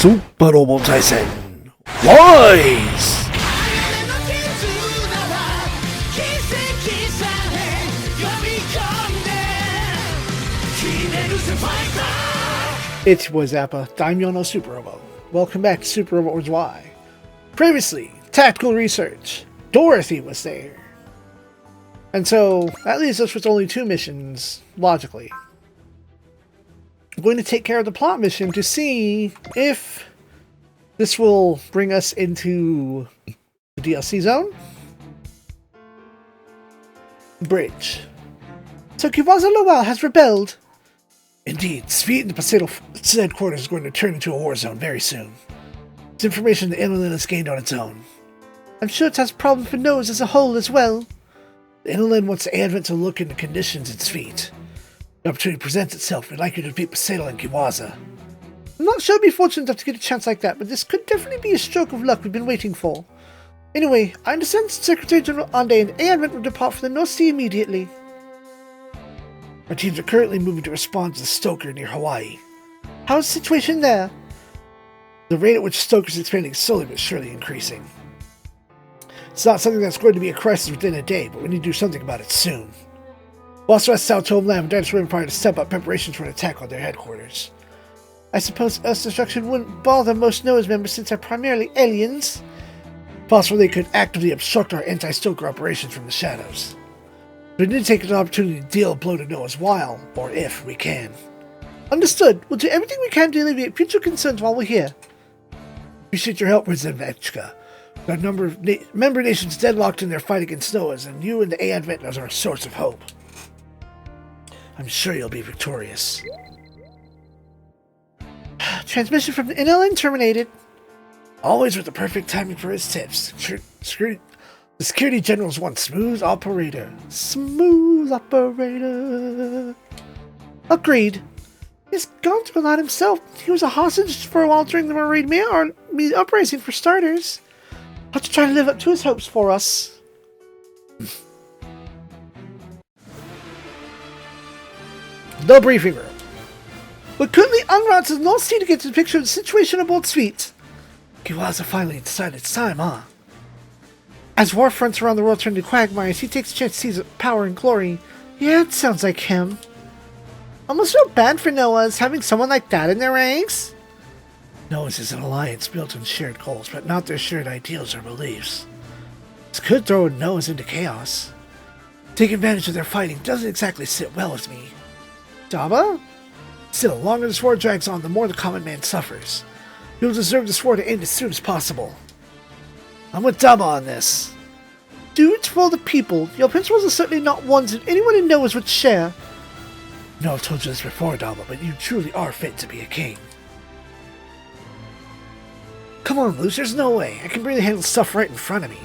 SUPA ROBO Tyson Wise! It was Zappa, Daimyo no Super Robo. Welcome back to Super Robo Wars Y. Previously, Tactical Research. Dorothy was there. And so, that leaves us with only 2 missions, logically. I'm going to take care of the plot mission to see if this will bring us into the DLC zone. Bridge. So Kiwaza Lowell has rebelled. Indeed, Sweet and the Paseo headquarters is going to turn into a war zone very soon. It's information the Inland has gained on its own. I'm sure it has problems for Nose as a whole as well. The Inland wants the Advent to look into conditions in Sweet. The opportunity presents itself. We'd like you to defeat Paseo and Kiwaza. I'm not sure I'd be fortunate enough to get a chance like that, but this could definitely be a stroke of luck we've been waiting for. Anyway, I understand Secretary General Ande and Advent will depart for the North Sea immediately. Our teams are currently moving to respond to the Stoker near Hawaii. How's the situation there? The rate at which Stoker is expanding is slowly but surely increasing. It's not something that's going to be a crisis within a day, but we need to do something about it soon. Boss West South Homeland and Dinosaur Empire to step up preparations for an attack on their headquarters. I suppose Earth's destruction wouldn't bother most NOAA's members since they're primarily aliens. Possibly they could actively obstruct our anti-Stoker operations from the shadows. We need to take an opportunity to deal a blow to NOAA's while, or if we can. Understood. We'll do everything we can to alleviate future concerns while we're here. Appreciate your help, Rizevechka. We've got a number of member nations deadlocked in their fight against NOAA's, and you and the Advent are our source of hope. I'm sure you'll be victorious. Transmission from the NLN terminated. Always with the perfect timing for his tips. The Security General's one smooth operator. Smooth operator. Agreed. He's gone through a lot himself. He was a hostage for a while during the Marine uprising for starters. I'll have to try to live up to his hopes for us. The briefing room. We're currently en route to the North Sea to get to the picture of the situation aboard Sweet. Kiwaza finally decided it's time, huh? As war fronts around the world turn to quagmires, he takes a chance to seize power and glory. Yeah, it sounds like him. Almost feel bad for NOAA's having someone like that in their ranks. NOAA's is an alliance built on shared goals, but not their shared ideals or beliefs. This could throw NOAA's into chaos. Taking advantage of their fighting doesn't exactly sit well with me. Zappa? Still, the longer this war drags on, the more the common man suffers. You'll deserve this war to end as soon as possible. I'm with Zappa on this. Do it for the people. Your principles are certainly not ones that anyone in NOAA's would share. No, I've told you this before, Zappa, but you truly are fit to be a king. Come on, Luce, there's no way. I can barely handle stuff right in front of me.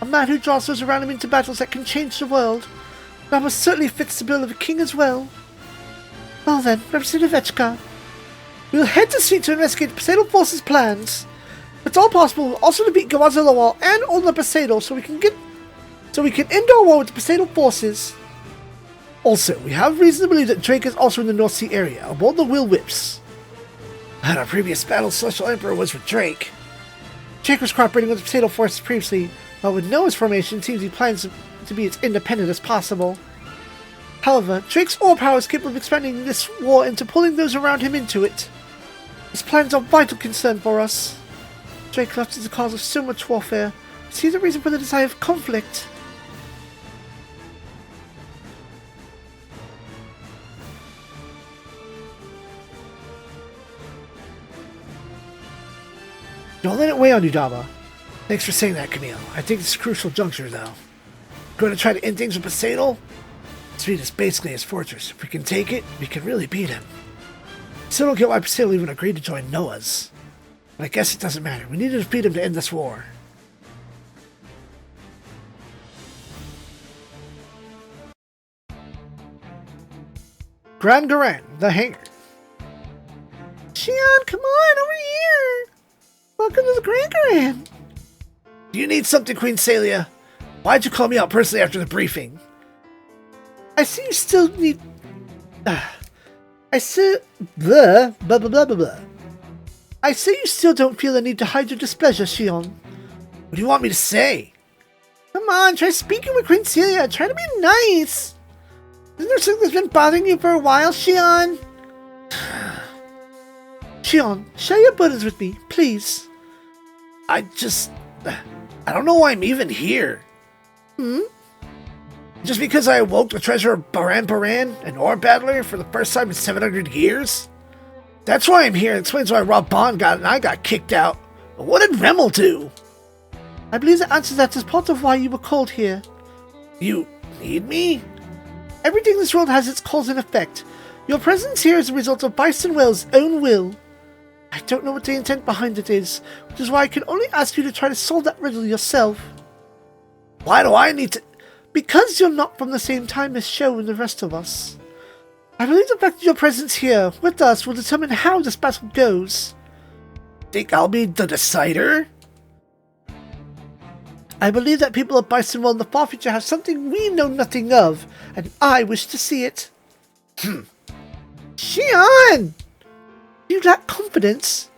A man who draws those around him into battles that can change the world. Zappa certainly fits the bill of a king as well. Well then, Representative Echka. We'll head to Sweet to investigate the Paseo Force's plans. If it's all possible, we'll also defeat Kiwaza Lowell and Old Paseo so we can end our war with the Paseo Forces. Also, we have reason to believe that Drake is also in the North Sea area, aboard the Will Whips. At our previous battle, Celestial Emperor was with Drake. Drake was cooperating with the Paseo Forces previously, but with Noah's formation, it seems he plans to be as independent as possible. However, Drake's ore power is capable of expanding this war into pulling those around him into it. His plans are of vital concern for us. Drake left as the cause of so much warfare. See the reason for the desire of conflict. Don't let it weigh on you, Zappa. Thanks for saying that, Camille. I think it's a crucial juncture, though. Going to try to end things with Paseo? Sweet is basically his fortress. If we can take it, we can really beat him. Still don't get why Paseo even agreed to join NOAA's. But I guess it doesn't matter. We need to defeat him to end this war. Grand Garan, the hangar. Shion, come on, over here! Welcome to the Grand Garan. Do you need something, Queen Celia? Why'd you call me out personally after the briefing? I see you still need... I said... Blah, blah, blah, blah, blah. I say you still don't feel the need to hide your displeasure, Shion. What do you want me to say? Come on, try speaking with Queen Celia. Try to be nice. Isn't there something that's been bothering you for a while, Shion? Shion, share your burdens with me, please. I don't know why I'm even here. Just because I awoke the treasure of Baran, an ore battler, for the first time in 700 years? That's why I'm here. It explains why Rabban got kicked out. But what did Remmel do? I believe the answer to that is part of why you were called here. You need me? Everything in this world has its cause and effect. Your presence here is a result of Bison Well's own will. I don't know what the intent behind it is, which is why I can only ask you to try to solve that riddle yourself. Why do I need to... Because you're not from the same time as Sho and the rest of us. I believe the fact that your presence here with us will determine how this battle goes. Think I'll be the decider? I believe that people of Bisonwell in the far future have something we know nothing of, and I wish to see it. Shion! You lack confidence?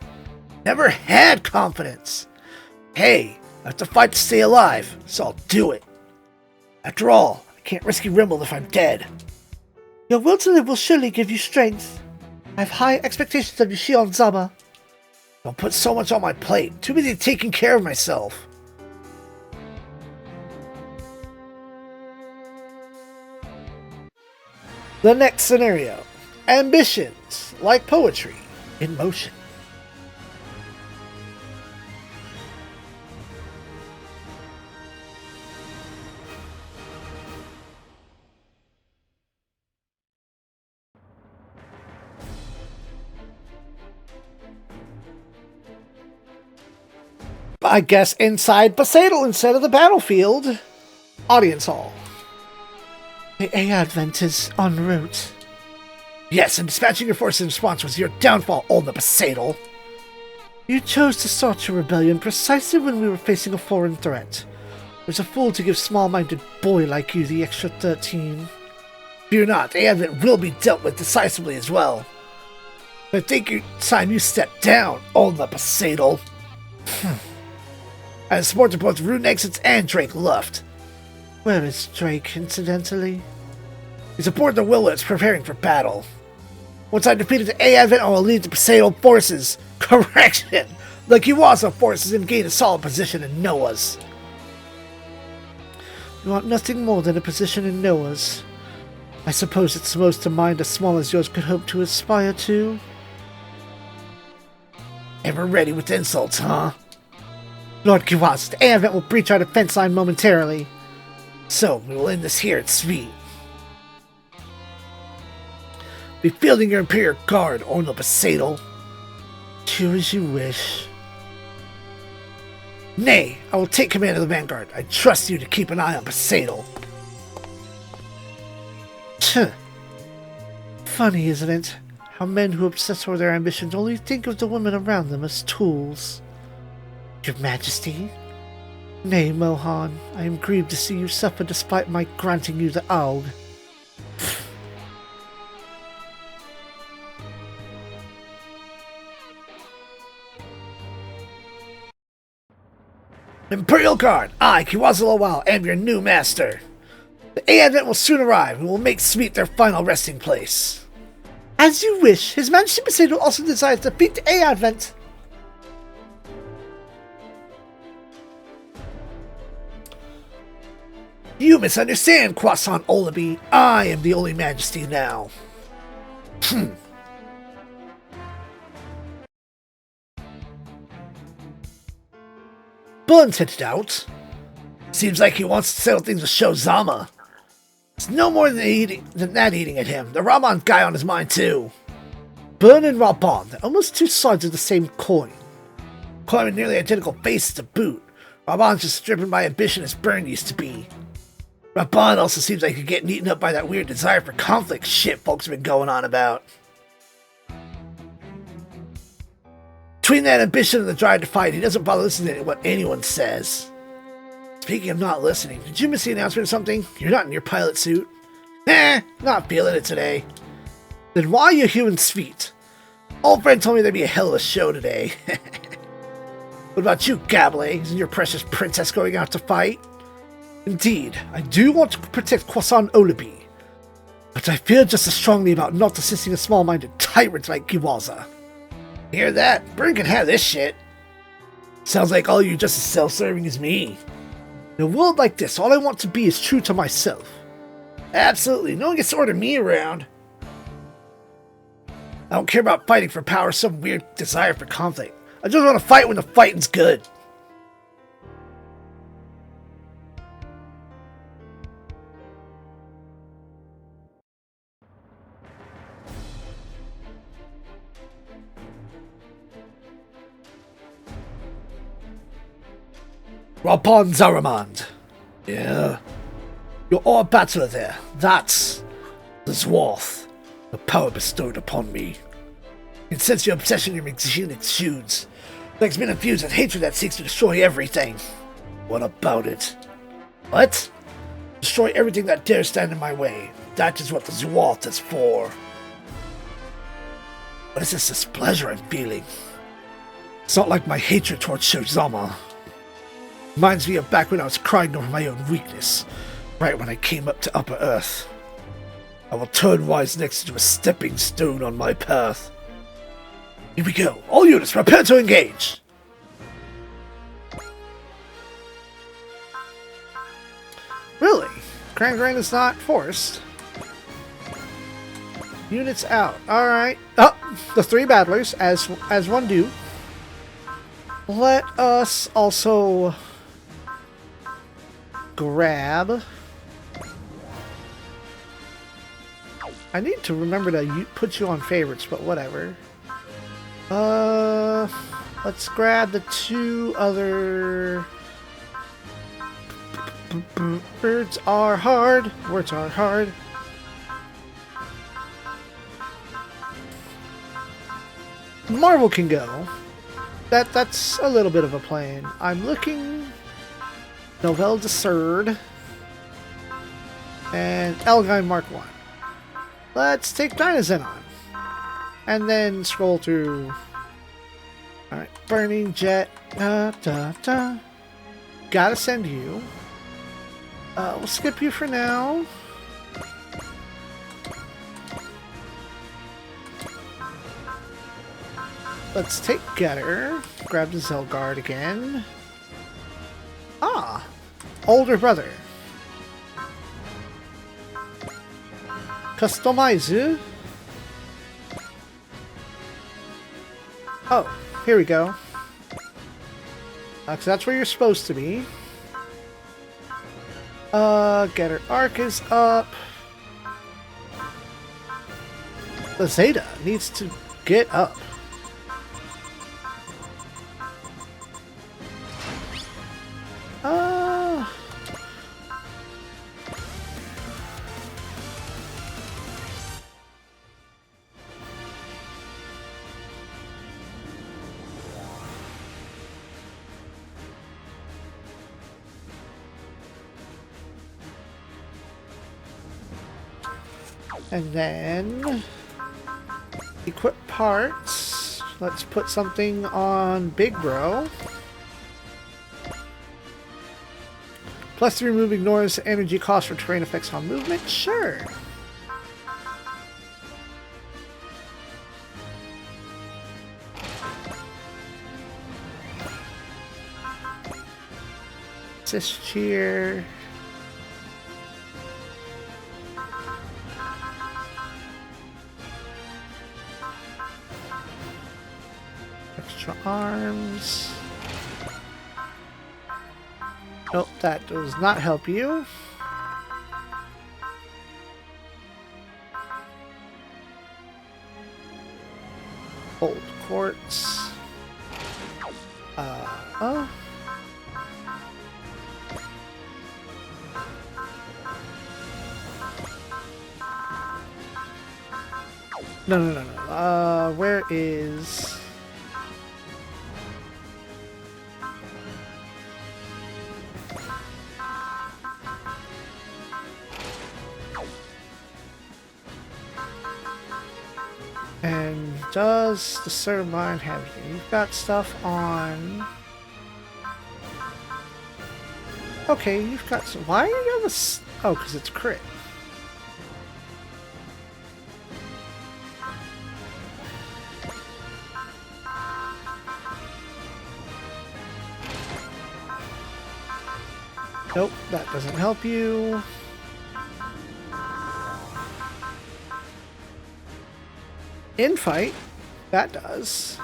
Never had confidence. Hey, I have to fight to stay alive, so I'll do it. After all, I can't rescue Rimmel if I'm dead. Your will to live will surely give you strength. I have high expectations of you, Shion Zama. Don't put so much on my plate. Too busy taking care of myself. The next scenario. Ambitions, like poetry, in motion. I guess inside Poseidon instead of the battlefield. Audience hall. The Advent is en route. Yes, and dispatching your forces in response was your downfall, old Poseidon. You chose to start your rebellion precisely when we were facing a foreign threat. It was a fool to give small-minded boy like you the extra 13. Fear not, the Advent will be dealt with decisively as well. But I think it's time you step down, old Poseidon. I support both Rune Exits and Drake Luft. Where is Drake, incidentally? He's aboard the Willets preparing for battle. Once I defeated the Advent, I will lead the Poseidon forces. Correction! The Kiwasa forces and gain a solid position in Noah's. You want nothing more than a position in Noah's. I suppose it's most a mind as small as yours could hope to aspire to. Ever ready with insults, huh? Lord Kiwasa, the Advent will breach our defense line momentarily. So, we will end this here at Svee. Be fielding your Imperial Guard, Orno Poseidon. Do as you wish. Nay, I will take command of the Vanguard. I trust you to keep an eye on Poseidon. Funny, isn't it? How men who obsess over their ambitions only think of the women around them as tools. Your Majesty? Nay, Mohan, I am grieved to see you suffer despite my granting you the Aug. Imperial Guard, I, Kiwasa Lawal, am your new master. The Advent will soon arrive and will make Sweet their final resting place. As you wish. His Majesty Poseidon also desires to defeat the Advent. You misunderstand, Croissant Olaby. I am the only Majesty now. Burns headed out. Seems like he wants to settle things with Shozama. It's no more than that eating at him. The Raban guy on his mind too. Burn and Raban, they're almost two sides of the same coin. Coin with nearly identical faces to boot. Raban's just driven by ambition as Burn used to be. Raban also seems like he's getting eaten up by that weird desire for conflict shit folks have been going on about. Between that ambition and the drive to fight, he doesn't bother listening to what anyone says. Speaking of not listening, did you miss the announcement or something? You're not in your pilot suit. Not feeling it today. Then why are you here in Sweet? Old friend told me there'd be a hell of a show today. What about you, Gable? Isn't your precious princess going out to fight? Indeed, I do want to protect Croissant Olabi, but I feel just as strongly about not assisting a small-minded tyrant like Kiwaza. Hear that? Bryn can have this shit. Sounds like all you just as self-serving as me. In a world like this, all I want to be is true to myself. Absolutely, no one gets to order me around. I don't care about fighting for power or some weird desire for conflict. I just want to fight when the fighting's good. Rapon Zaramand. Yeah. You're all battler there. That's the Zwarth. The power bestowed upon me. You can sense your obsession in your exudes. Like it's been infused with hatred that seeks to destroy everything. What about it? What? Destroy everything that dares stand in my way. That is what the Zwarth is for. What is this displeasure I'm feeling? It's not like my hatred towards Shozama. Reminds me of back when I was crying over my own weakness, right when I came up to Upper Earth. I will turn Wise next into a stepping stone on my path. Here we go. All units, prepare to engage! Really? Grand is not forced. Units out. Alright. Oh, the 3 battlers, as one do. Let us also grab... I need to remember to put you on favorites, but whatever. Let's grab the 2 other... Words are hard. Words are hard. Marvel can go. That's a little bit of a plan. I'm looking... Novelle de Serd. And Elgine Mark 1. Let's take Dynazen on. And then scroll through. Alright, Burning Jet. Gotta send you. We'll skip you for now. Let's take Getter. Grab the Zelgard again. Ah! Older brother. Customize. Oh, here we go. So that's where you're supposed to be. Getter Arc is up. The Zeta needs to get up. And then equip parts. Let's put something on Big Bro. +3 remove ignores energy cost for terrain effects on movement. Sure. Assist cheer. Extra arms. Nope, that does not help you. Old quartz. No. Where is... And Does the server mine have anything? You've got stuff on... Okay, you've got some... Why are you on this? Oh, because it's crit. Nope, that doesn't help you. In fight, that does.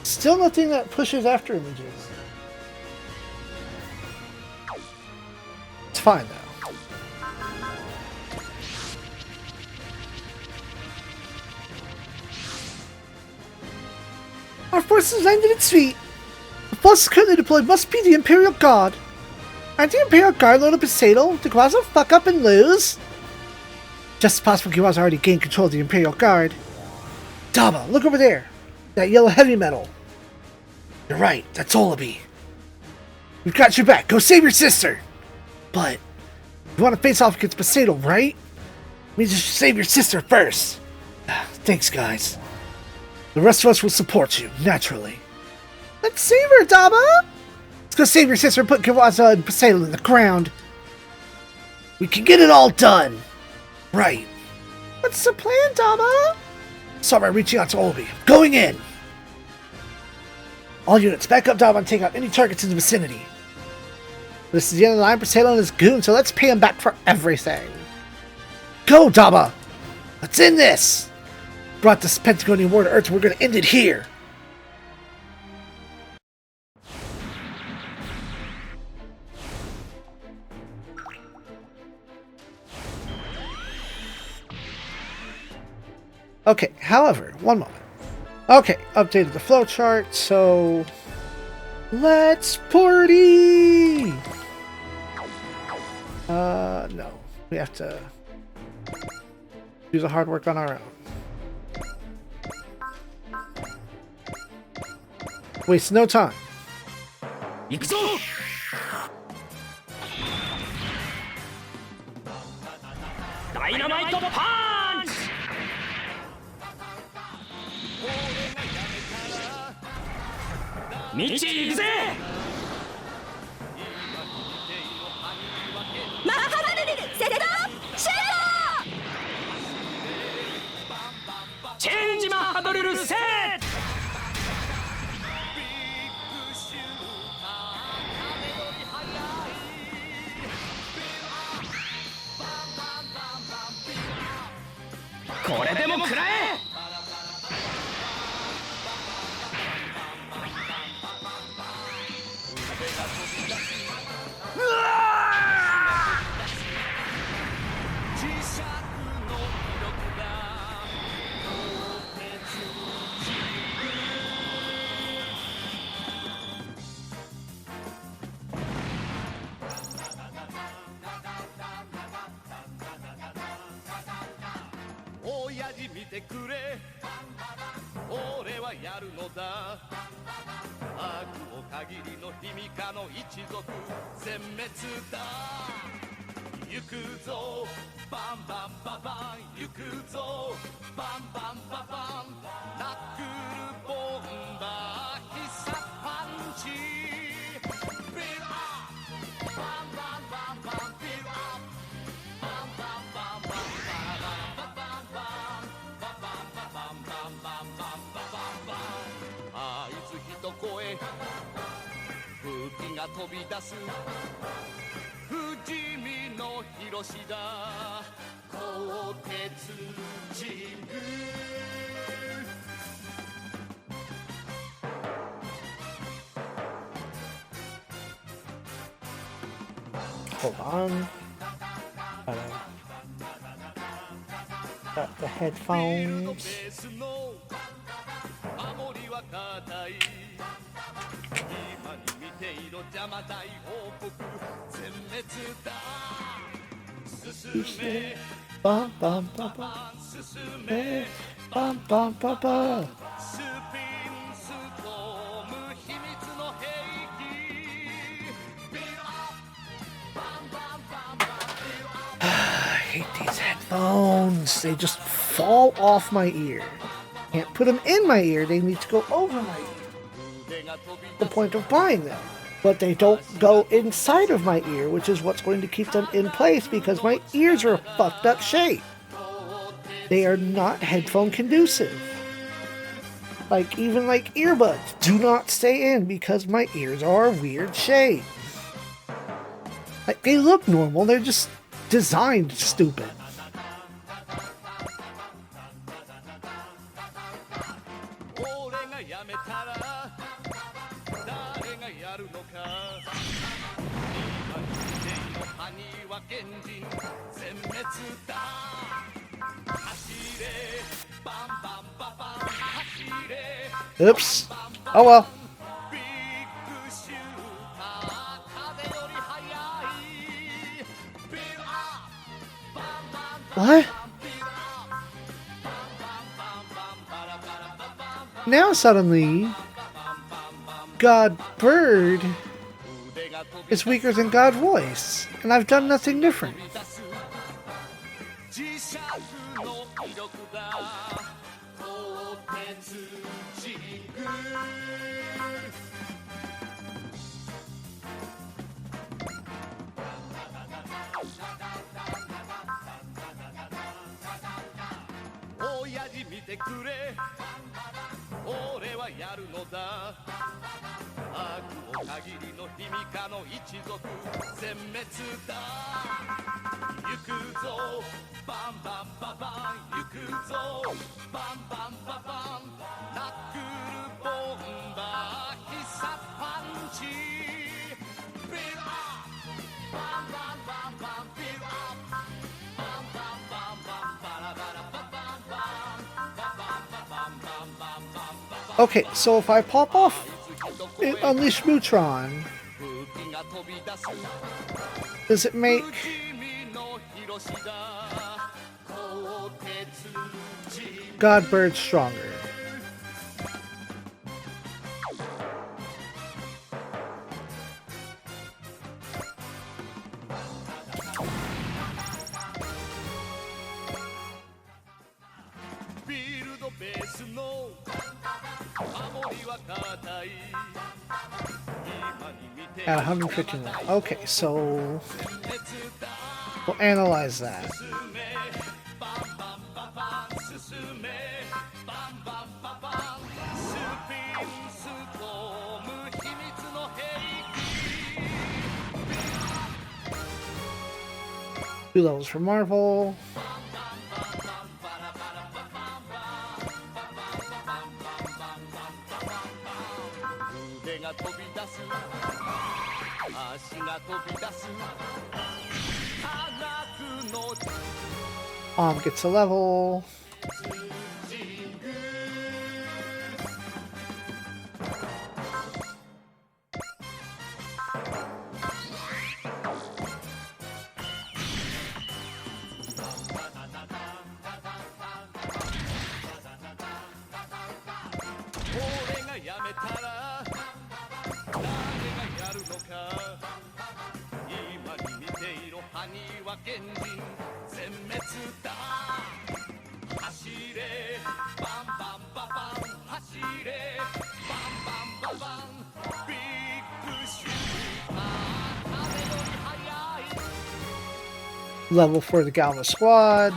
Still nothing that pushes after images. It's fine though. Our forces landed at feet. The forces currently deployed must be the Imperial Guard. Aren't the Imperial Guard load up his saddle? Did Guazo fuck up and lose? Just possible Guazo already gained control of the Imperial Guard. Dama, look over there. That yellow heavy metal. You're right, that's Olabi. We've got your back. Go save your sister. But you want to face off against Macedo, right? Means you should save your sister first. Thanks, guys. The rest of us will support you, naturally. Let's save her, Dama! Let's go save your sister and put Kiwaza and Macedo in the ground. We can get it all done. Right. What's the plan, Dama? Start by reaching out to Olabi. Going in! All units, back up Dama and take out any targets in the vicinity. This is the end of the line for Salem and his goon, so let's pay him back for everything. Go, Dama! Let's end this! Brought this Pentagonian war to Earth, we're gonna end it here! Okay, however, one moment. Okay, updated the flowchart, so... Let's party! No. We have to do the hard work on our own. Waste no time. Dynamite punch! Michi,行くぜ! Change Mahadoriru set! Kore demo kurae! 行くぞバンバンババン行くぞバンバンババンナックルボンバー必殺パンチビルアップバンバンバンバンビルアップバンバンバンバンババババンバンババンババンバンバンバンバンバンバンあいつ一声空気が飛び出す不死身の広しだ鋼鉄神宮 Hold on. Got the headphones. 守りは固い今に見ていろ邪魔大王国全滅だ進め Bum bum bum bum. 進め Bum bum bum bum. スピンストーム秘密の兵器ビルアップバンバンバンバンビルアップ I hate these headphones. They just fall off my ear. Can't put them in my ear. They need to go over my ear. The point of buying them. But they don't go inside of my ear, which is what's going to keep them in place because my ears are a fucked up shape. They are not headphone conducive. Like, even like earbuds do not stay in because my ears are a weird shape. Like, they look normal, they're just designed stupid. 俺がやめたら誰がやるのか今に見ていろハニーは現人全滅だ走れバンバンババン走れ Oops. Oh well. ビッグシューター風より速いビルアップバンバンバン What? ビルアップバンバンバンバンバラバラババンバン Now suddenly, God Bird is weaker than God Voice, and I've done nothing different. 磁石の威力だ鋼鉄神宮 親父見てくれ俺はやるのだ悪を限りの卑弥呼の一族全滅だ行くぞバンバンババン行くぞバンバンババンナックルボンバー必殺パンチビルアップバンバンバンバンビルアップバンバンバンバンバラバラババンバンババンババンバンバンバンババン Okay, so if I pop off Unleash Mutron, 空気が飛び出す does it make 不死身の広しだ鋼鉄神 God Bird stronger? Build ベースの守りは固い今に見て At 159. Okay, so we'll analyze that. 進めバンバンババン進めバンバンババンスピンストーム秘密の兵器 2 levels for Marvel. 腕が飛び出す足が飛び出す科学の Gets a level. 俺がやめたら誰がやるのか今に見ていろハニには賢人全滅だ走れバンバンババン走れバンバンババンビッグシューター風より速い Level for the Galma squad.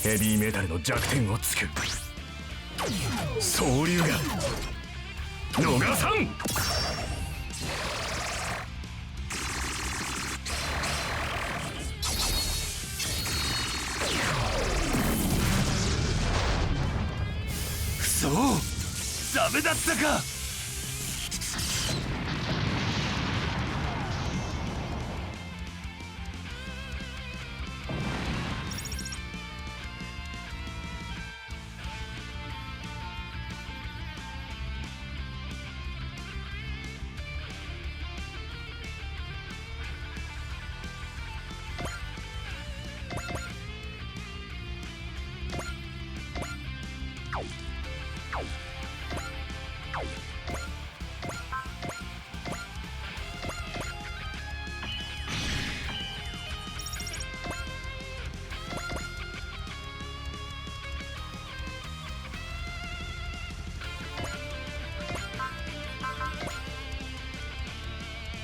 ヘビーメタルの弱点をつく総流が逃さんくそダメだったか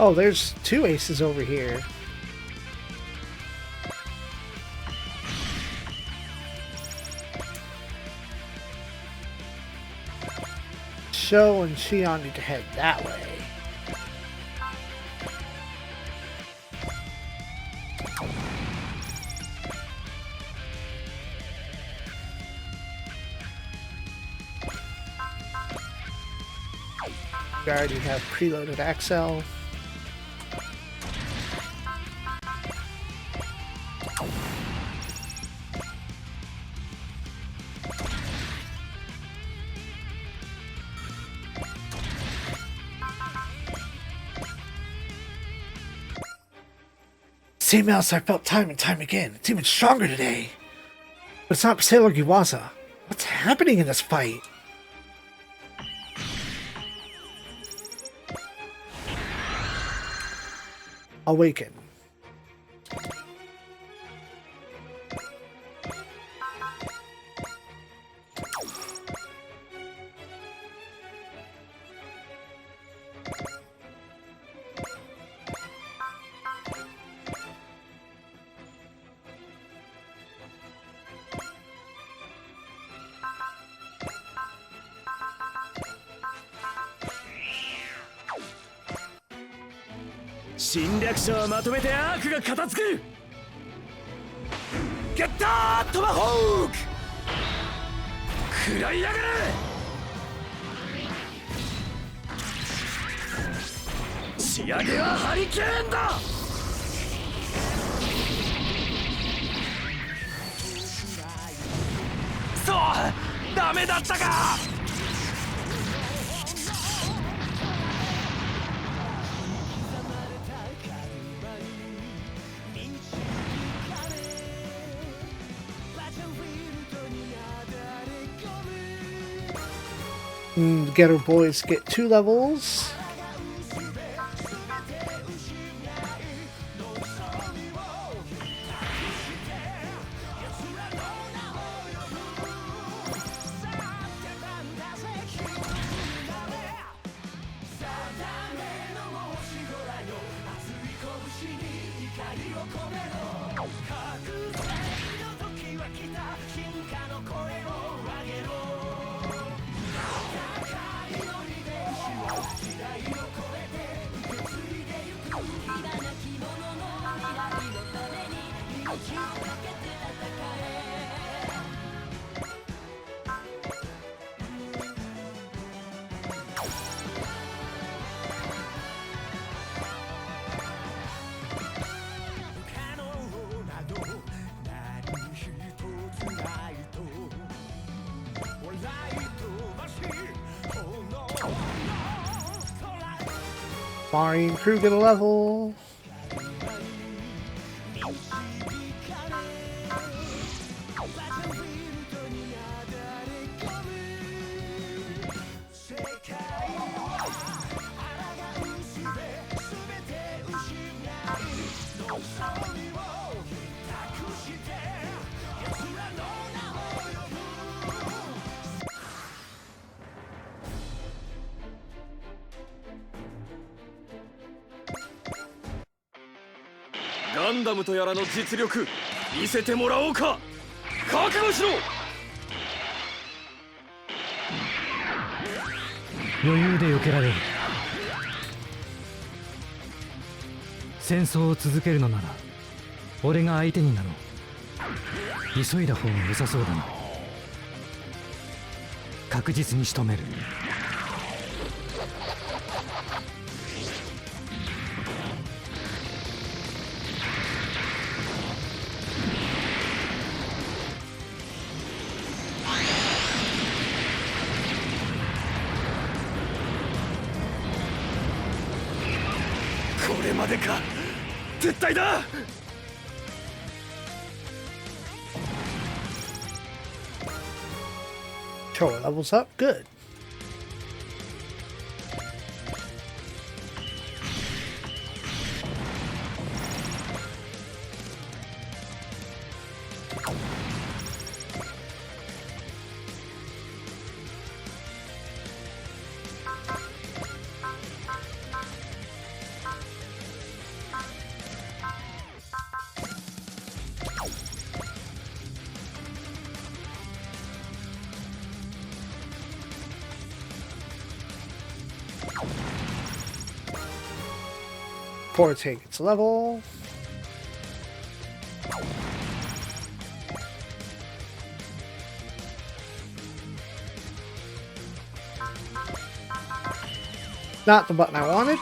Oh, there's two aces over here. Sho and Shion need to head that way. We already have preloaded Axel. Same mouse I felt time and time again. It's even stronger today. But it's not Sailor Giwaza. What's happening in this fight? Awaken.侵略者はまとめてアークが片付くゲッタートマホーク食らいやがれ仕上げはハリケーンだそうダメだったかGetter boys get 2 levels. Mari and crew get a level.ガンダムとやらの実力見せてもらおうか。覚悟しろ。余裕で避けられる。戦争を続けるのなら俺が相手になろう。急いだ方が良さそうだな。確実に仕留める。これまでか。絶対だ。Controller levels up. Good. Before take its level. Not the button I wanted.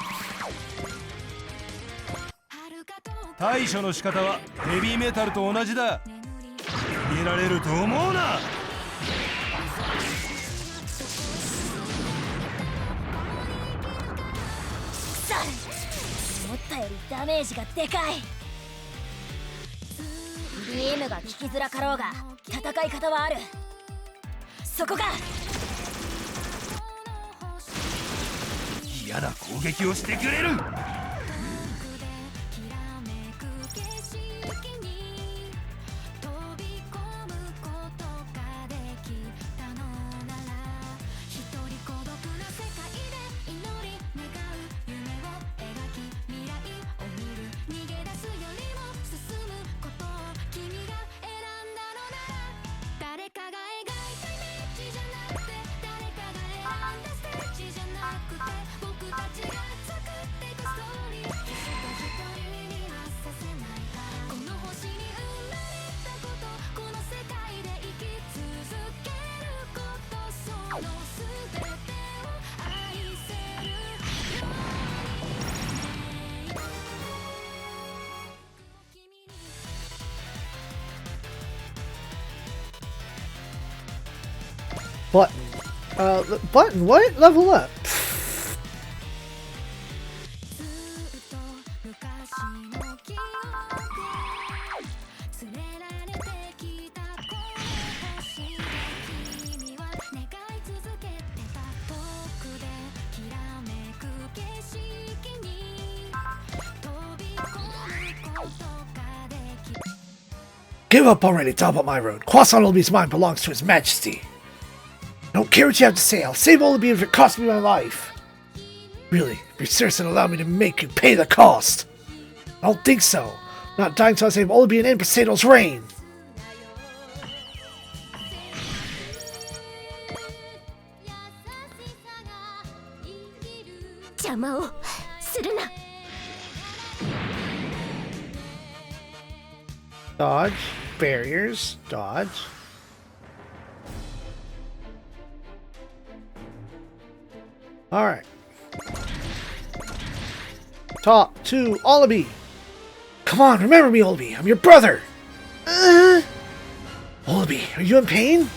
対処の仕方はヘビーメタルと同じだ。逃げられると思うな。思ったよりダメージがでかい。 BM が効きづらかろうが戦い方はある。そこか。嫌な攻撃をしてくれる。Button. Button, what? Level up. Give up already, Talbot my road. Croissant Olby's mind belongs to His Majesty. I don't care what you have to say, I'll save Olby if it costs me my life. Really, be serious and allow me to make you pay the cost. I don't think so. I'm not dying till I save Olby and end Poseidon's reign. Dodge, barriers, dodge. Alright. Talk to Olby. Come on, remember me, Olby. I'm your brother. Olby, are you in pain?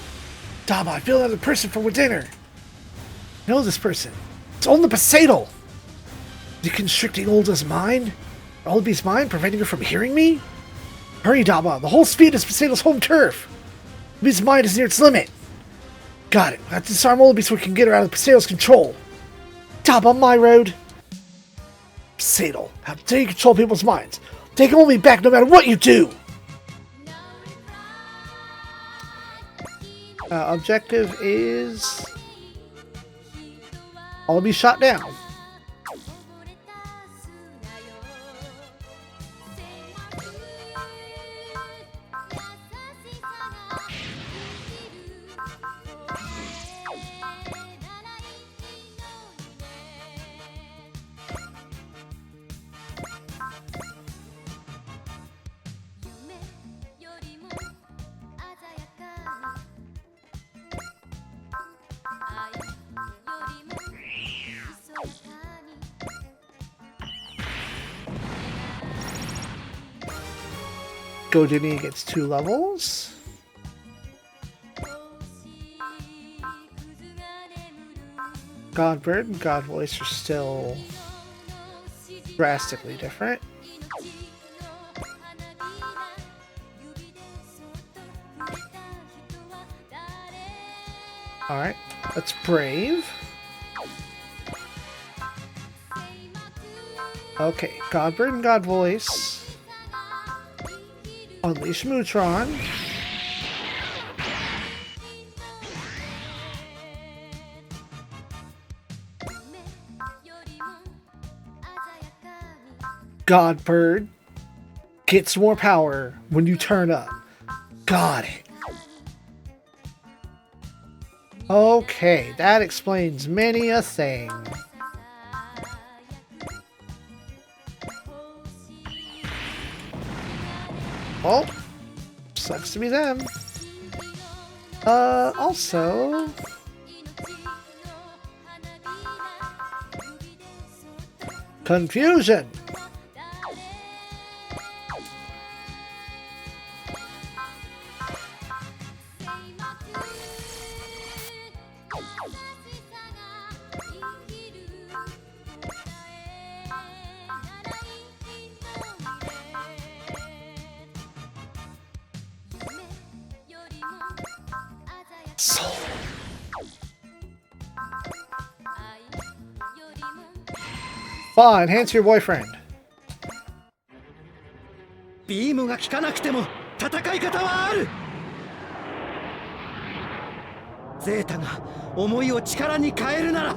Daba, I feel another person for dinner. I know this person. It's only Poseidon. Deconstricting Olda's mind? Olda's mind, preventing her from hearing me? Hurry, Daba. The whole speed is Poseidon's home turf. Olda's mind is near its limit. Got it. I have to disarm Olda so we can get her out of Poseidon's control. Daba, my road. Poseidon, how dare you control people's minds? Take Olda back no matter what you do. Objective is... I'll be shot down. Godini gets 2 levels. Godbird and God Voice are still drastically different. Alright, that's Brave. Okay, Godbird and God Voice. Unleash Mutron. Godbird gets more power when you turn up. Got it. Okay, that explains many a thing. Oh, sucks to be them. Also... Confusion! Fine, enhance your boyfriend. ビームが効かなくても戦い方はある。ゼータが思いを力に変えるなら、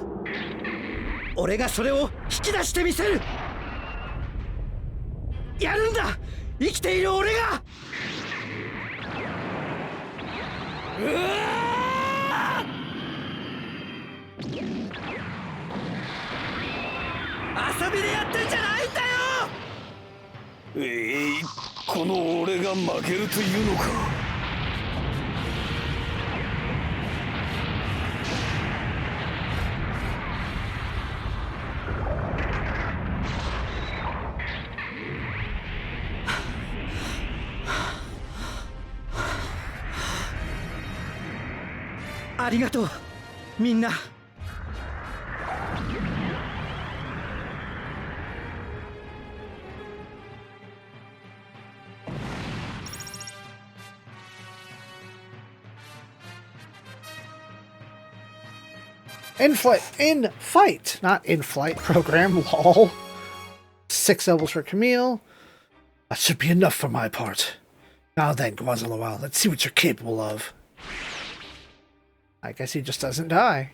俺がそれを引き出してみせる。やるんだ、生きている俺が。うわ！ 遊びでやってんじゃないんだよ。この俺が負けるというのか。ありがとう、みんな。 In fight, not in flight program, lol. 6 levels for Camille. That should be enough for my part. Now then, Guazaloa, let's see what you're capable of. I guess he just doesn't die.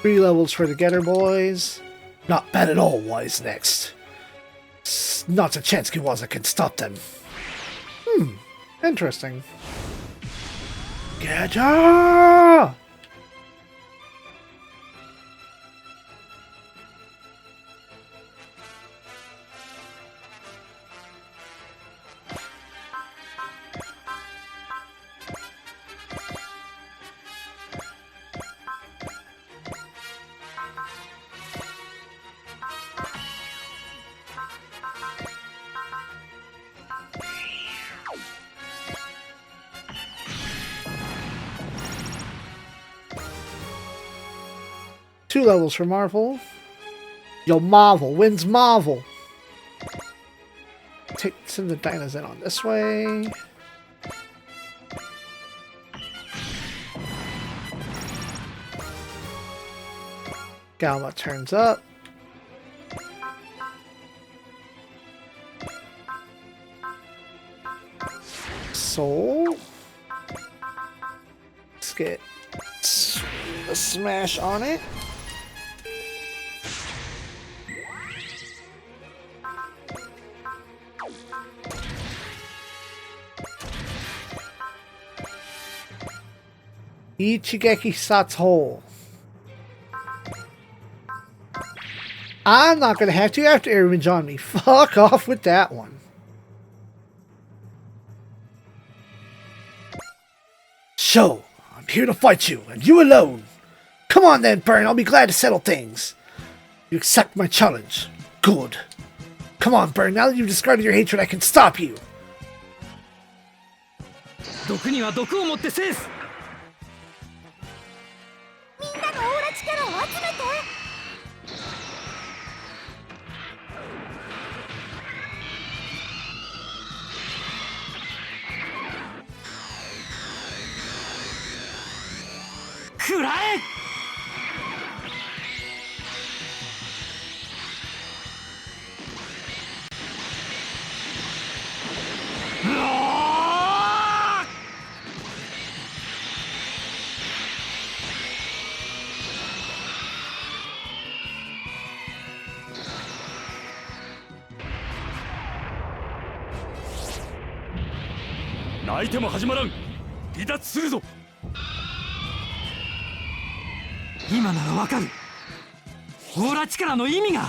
Three levels for the Getter Boys. Not bad at all, Wise next. Not a chance Kiwaza can stop them. Interesting. Getter! 2 levels for Marvel. Yo, Marvel wins Marvel. Send the Dynas in on this way. Galma turns up. Soul. Let's get a smash on it. Ichigeki Satsuhou. I'm not gonna have to after Airwinds on me. Fuck off with that one. So, I'm here to fight you, and you alone. Come on then, Burn, I'll be glad to settle things. You accept my challenge. Good. Come on, Burn, now that you've discarded your hatred, I can stop you. 毒には毒をもって制す。みんなのオーラ力を集めて。食らえ。泣いても始まらん。離脱するぞ。今ならわかる。オーラ力の意味が。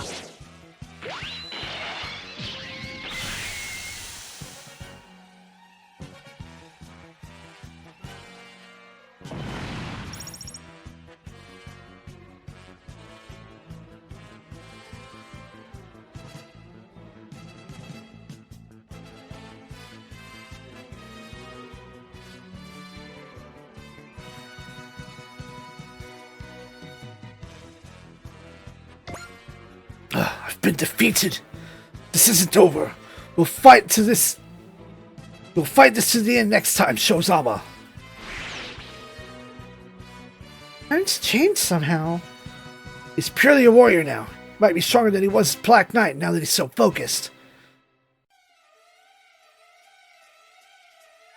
I've been defeated. This isn't over. We'll fight this to the end next time, Shozama. Ern's changed somehow. He's purely a warrior now. Might be stronger than he was Black Knight now that he's so focused.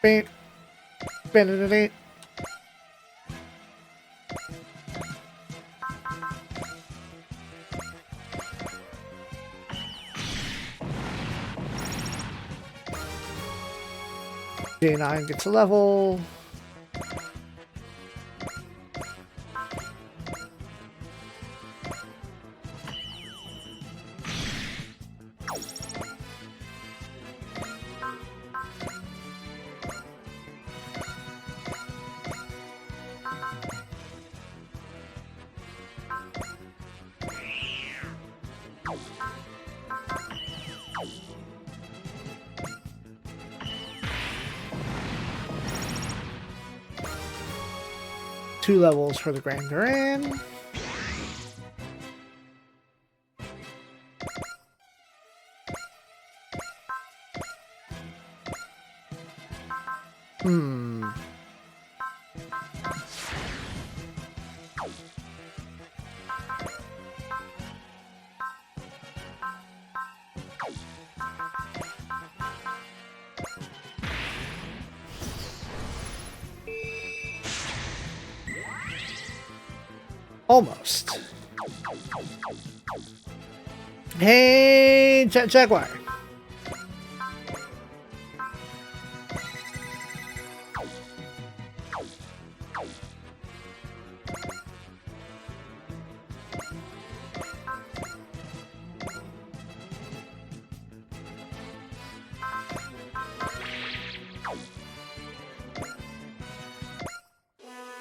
Bam. Bam. J9 gets a level. Two levels for the Grand Duran. Almost. Hey, Jaguar.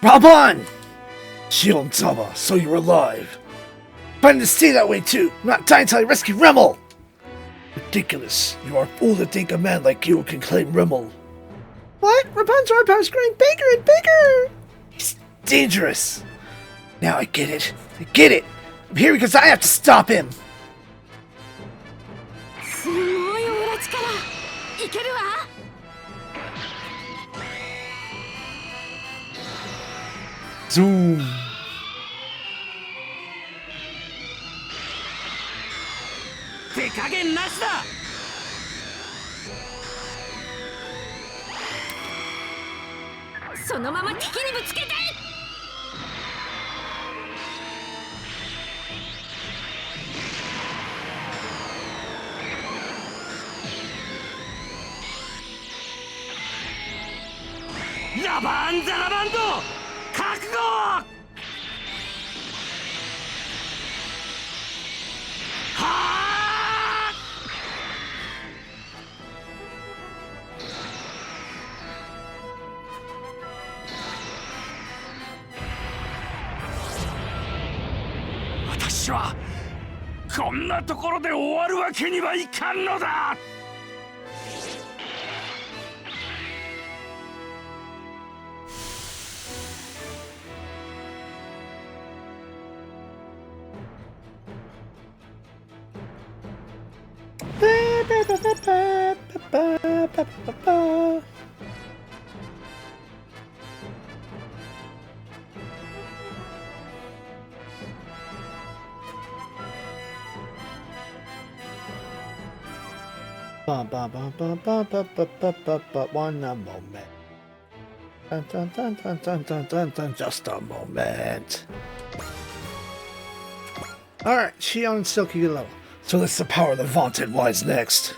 Raban! Shield Zappa, so you're alive. Planning to stay that way too. I'm not dying until I rescue Rimmel. Ridiculous. You are a fool to think a man like you can claim Rimmel. What? Raban's power is growing bigger and bigger. He's dangerous. Now I get it. I get it. I'm here because I have to stop him. すごいオラ力いけるわ。Zoom. 手加減なしだ。そのまま敵にぶつけて。ラバンザラバンド覚悟。はあ。私はこんなところで終わるわけにはいかんのだ。One moment. Dun, dun, dun, dun, dun, dun, dun, dun. Just a moment. Alright, Shion and Silky get low. So that's the power of the vaunted wise next.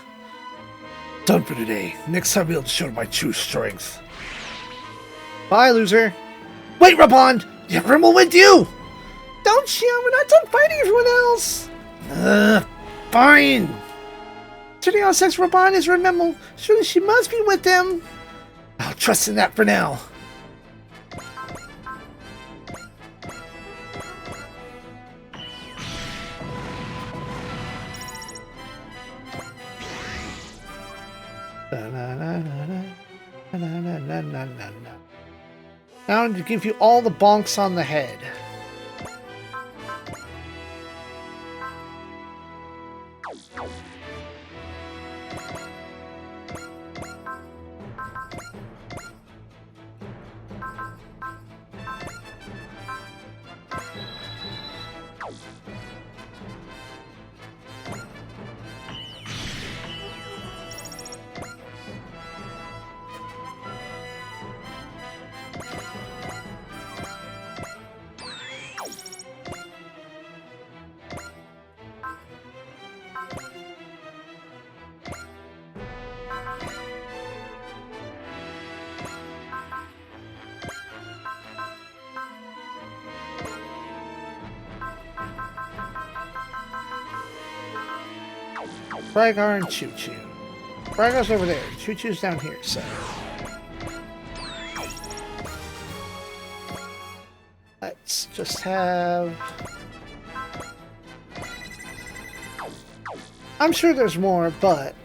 Done for today. Next time I'll be able to show my true strength. Bye, loser. Wait, Raban! Everyone will win you! Don't, Shion, we're not done fighting everyone else! Fine! Turning on sex Raban is Remember. Surely she must be with them. I'll trust in that for now. Now to give you all the bonks on the head. Rygar and Choo Choo. Rygar's over there. Choo Choo's down here, so. Let's just have. I'm sure there's more, but.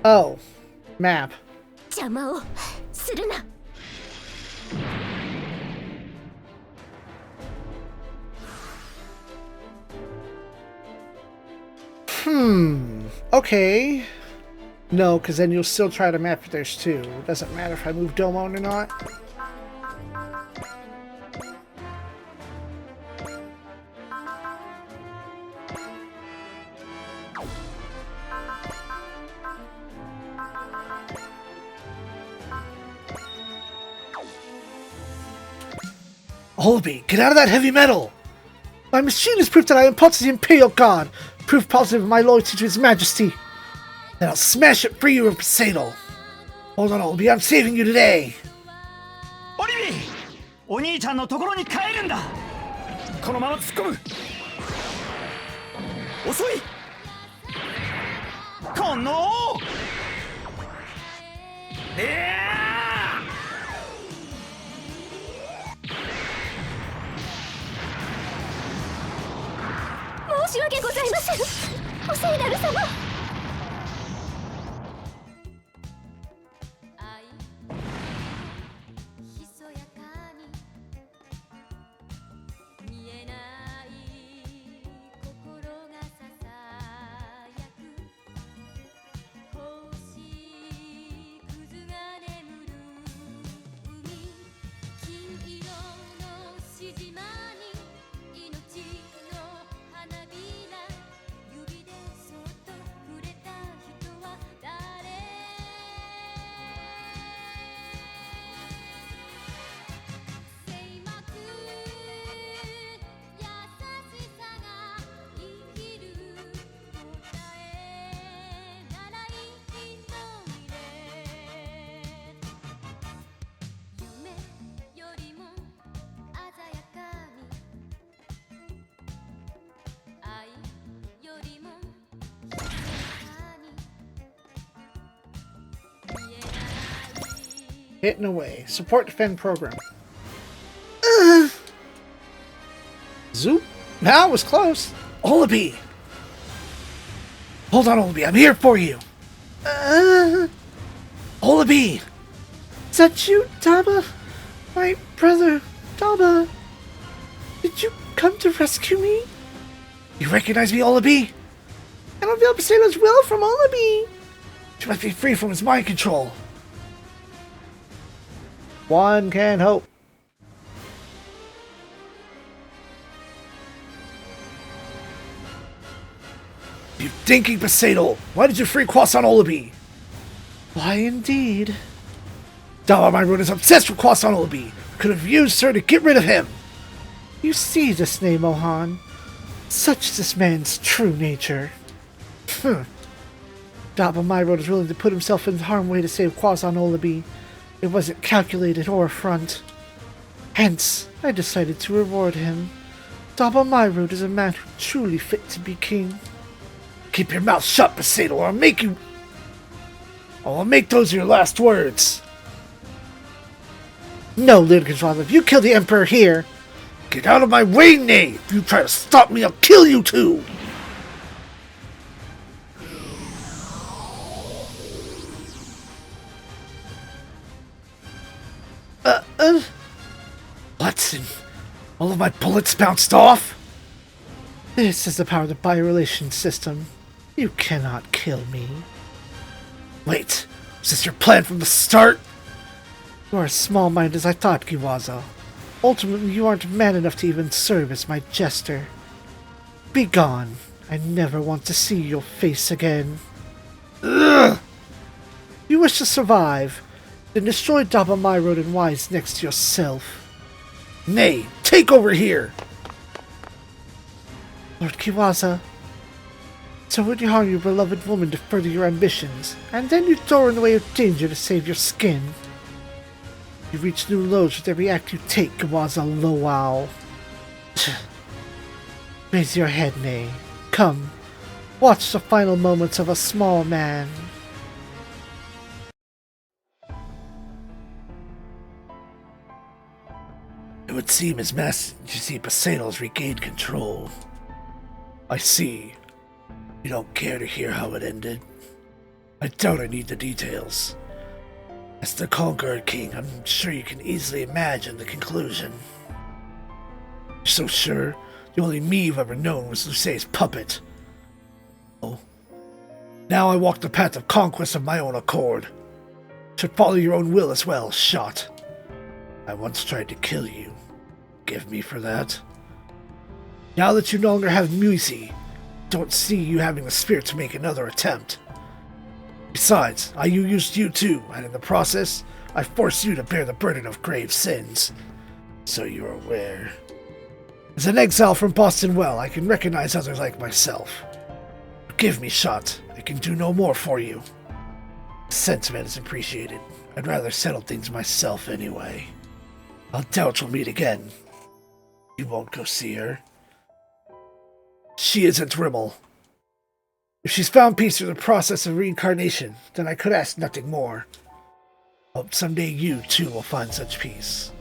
Oh, map. 邪魔をするな。Okay. No, because then you'll still try to map if there's two. It doesn't matter if I move Domon or not. Holby, get out of that heavy metal! My machine is proof that I am part of the Imperial Guard, proof positive of my loyalty to His Majesty. Then I'll smash it for you in Poseidon. Hold on, Holby, I'm saving you today. オリビー、お兄ちゃんのところに帰るんだ。このまま突っ込む。遅い。この。申し訳ございません。お聖なる様。Hitting away. Support defend program. Zoop. That was close. Olabi. Hold on, Olabi. I'm here for you. Olabi. Is that you, Daba? My brother, Daba. Did you come to rescue me? You recognize me, Olabi? I don't feel Poseidon's will from Olabi. She must be free from his mind control. One can hope. You dinky Poseidon! Why did you free Croissant Olabi? Why indeed. Dalamine is obsessed with Croissant Olabi. Could have used her to get rid of him. You see this name, Mohan. Such is this man's true nature. Dalamine is willing to put himself in harm's way to save Croissant Olabi. It wasn't calculated or a front. Hence, I decided to reward him. Daba Myrode is a man who truly fit to be king. Keep your mouth shut, Poseidon, or I'll make those your last words. No, Lidgendrath, if you kill the Emperor here... Get out of my way, Nay! If you try to stop me, I'll kill you too! What? All of my bullets bounced off? This is the power of the biorelation system. You cannot kill me. Wait, was this your plan from the start? You are as small-minded as I thought, Kiwaza. Ultimately, you aren't man enough to even serve as my jester. Be gone. I never want to see your face again. Ugh! You wish to survive? Then destroy Daba Myrode and Wise next to yourself. Nay, take over here! Lord Kiwaza, so would you harm your beloved woman to further your ambitions, and then you throw her in the way of danger to save your skin? You reach new lows with every act you take, Kiwaza Lowell. Raise your head, Nay. Come, watch the final moments of a small man. It would seem His Majesty Poseidon has regained control. I see. You don't care to hear how it ended? I doubt I need the details. As the Conqueror King, I'm sure you can easily imagine the conclusion. You're so sure? The only me you've ever known was Lucé's puppet. Oh. Now I walk the path of conquest of my own accord. Should follow your own will as well, shot. I once tried to kill you. Forgive me for that. Now that you no longer have Musi, don't see you having the spirit to make another attempt. Besides, I used you too, and in the process, I forced you to bear the burden of grave sins. So you're aware. As an exile from Boston Well, I can recognize others like myself. Forgive me, Shot. I can do no more for you. The sentiment is appreciated. I'd rather settle things myself anyway. I'll doubt we'll meet again. You won't go see her. She isn't Rimmel. If she's found peace through the process of reincarnation, then I could ask nothing more. Hope someday you, too, will find such peace.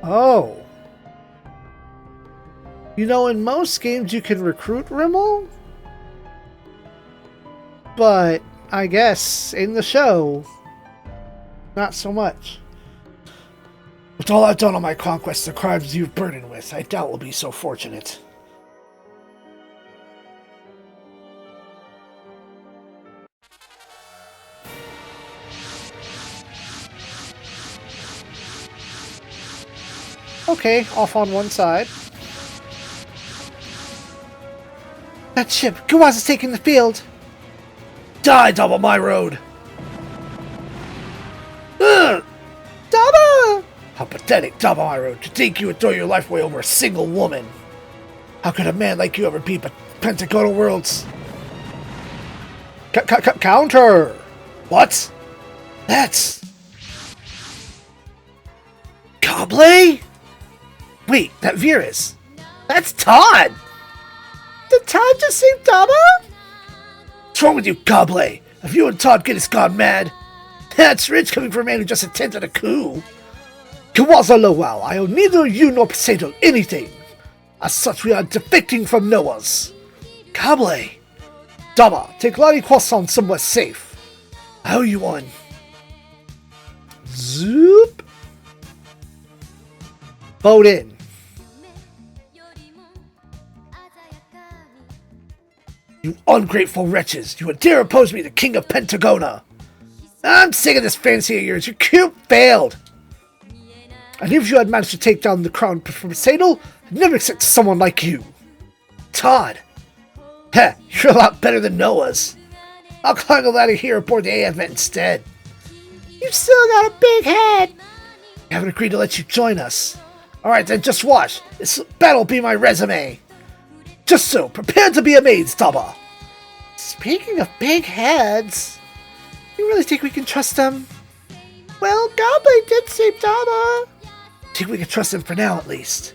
Oh. You know, in most games you can recruit Rimmel? but I guess in the show, not so much. With all I've done on my conquests, the crimes you've burdened with, I doubt will be so fortunate. Okay, off on one side. That ship, Guaza's taking the field. Die, Double my road! Ugh! Double! How pathetic, Double my road, to think you would throw your life away over a single woman. How could a man like you ever be but Pentagonal Worlds? Counter! What? That's... Goblet? Wait, that Vera's. That's Todd! Did Todd just say Dama? What's wrong with you, Goblet? Have you and Todd gone mad? That's rich coming from a man who just attempted a coup. Kawaza Lowell, I owe neither you nor Poseidon anything. As such, we are defecting from Noah's. Goblet. Dama, take Lottie Croissant somewhere safe. I owe you one. Zoop. Vote in. You ungrateful wretches! You would dare oppose me, the King of Pentagona! I'm sick of this fantasy of yours. Your coup failed! And if you had managed to take down the crown from Poseidon, I'd never accept someone like you. Todd! Heh, you're a lot better than Noah's. I'll climb the ladder here aboard the AF instead. You've still got a big head! I haven't agreed to let you join us. Alright then, just watch. This battle'll be my resume. Just so, prepare to be amazed, Daba. Speaking of big heads, you really think we can trust them? Well, Goblin did save Daba. Think we can trust him for now, at least.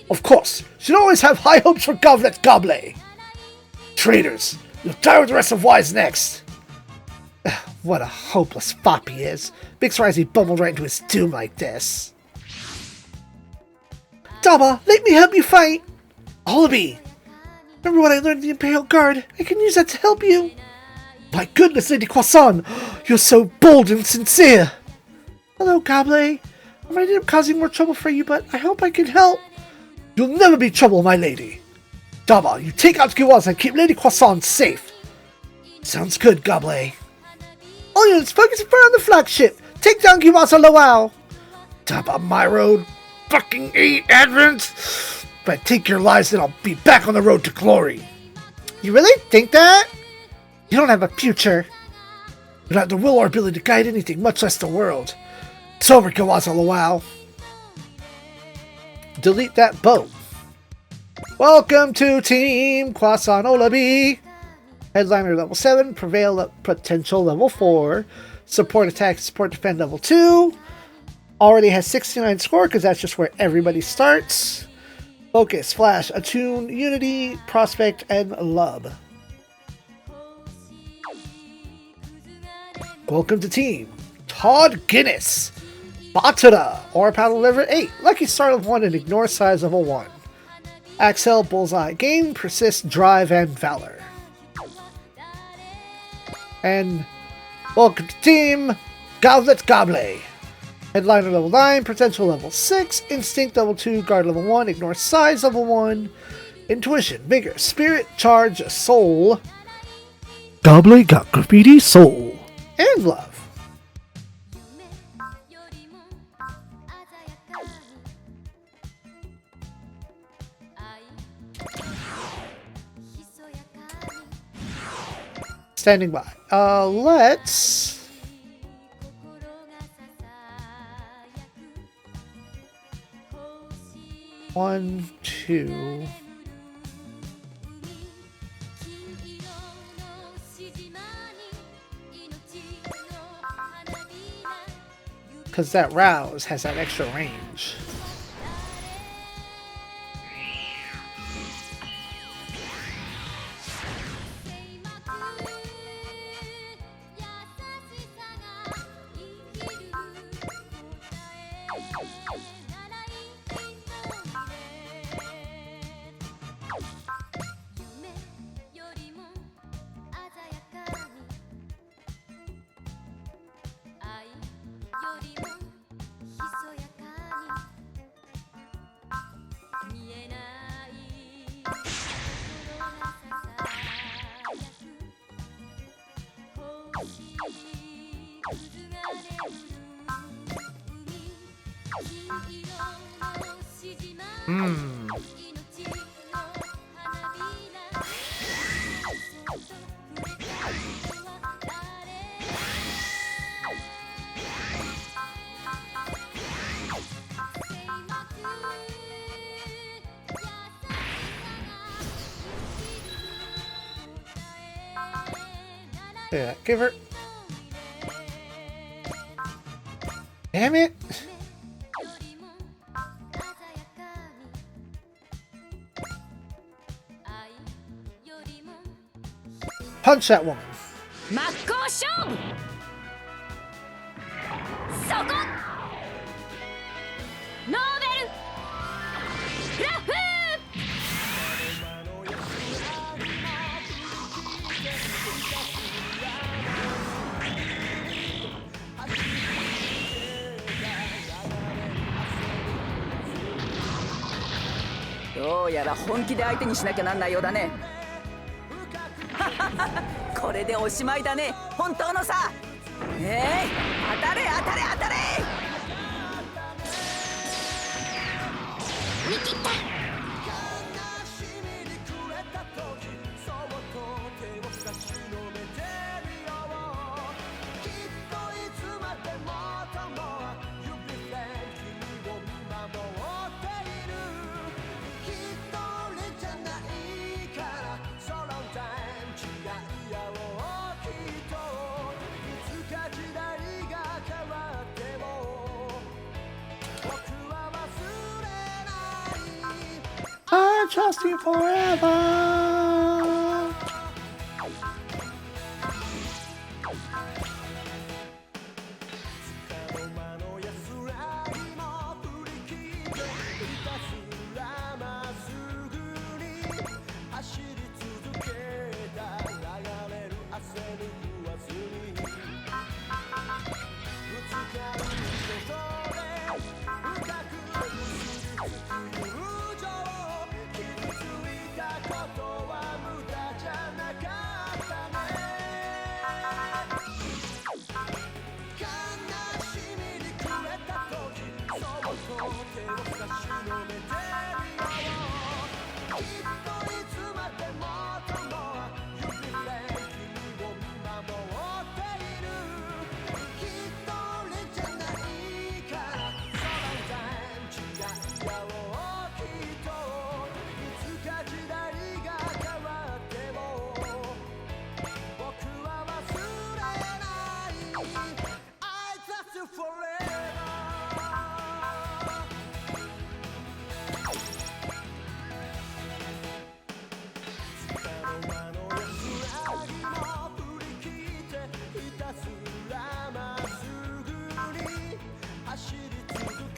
Of course, you should always have high hopes for Goblet Goblin. Traitors, you'll die with the rest of Wise next. What a hopeless fop he is. Big surprise he bumbled right into his doom like this. Daba, let me help you fight. Olabi. Remember what I learned in the Imperial Guard? I can use that to help you. My goodness, Lady Croissant! You're so bold and sincere! Hello, Goblet. I might end up causing more trouble for you, but I hope I can help. You'll never be trouble, my lady. Daba, you take out Kiwaza and keep Lady Croissant safe. Sounds good, Goblet. All units, focus and fire on the flagship. Take down Kiwaza Lowell. Daba, my road. Fucking 8 Advents. If I take your lives, then I'll be back on the road to glory. You really think that? You don't have a future. You don't have the will or ability to guide anything, much less the world. It's over, Kawaza Lowell. Delete that boat. Welcome to Team Croissant Olabi. Headliner level 7, Prevail Potential level 4, Support Attack, Support Defend level 2. Already has 69 score because that's just where everybody starts. Focus, Flash, Attune, Unity, Prospect, and Lub. Welcome to Team Todd Guinness. Batada, Aura Paddle level 8, Lucky Star level 1, and Ignore Size level 1. Axel, Bullseye, Gain, Persist, Drive, and Valor. And welcome to Team Goblet Goblet. Headliner level 9, Potential level 6, Instinct level 2, Guard level 1, Ignore Size level 1, Intuition, Vigor, Spirit, Charge, Soul. Goblet got Graffiti, Soul, and Love. Standing by. Let's... One, two... Because that Rouse has that extra range. Yeah, give her. Damn it! Punch that woman. 真っ向勝負そこノーベルフラッフーどうやら本気で相手にしなきゃなんないようだね。これでおしまいだね、本当のさ。当たれ当たれ当たれ。見切ったI trust you forever.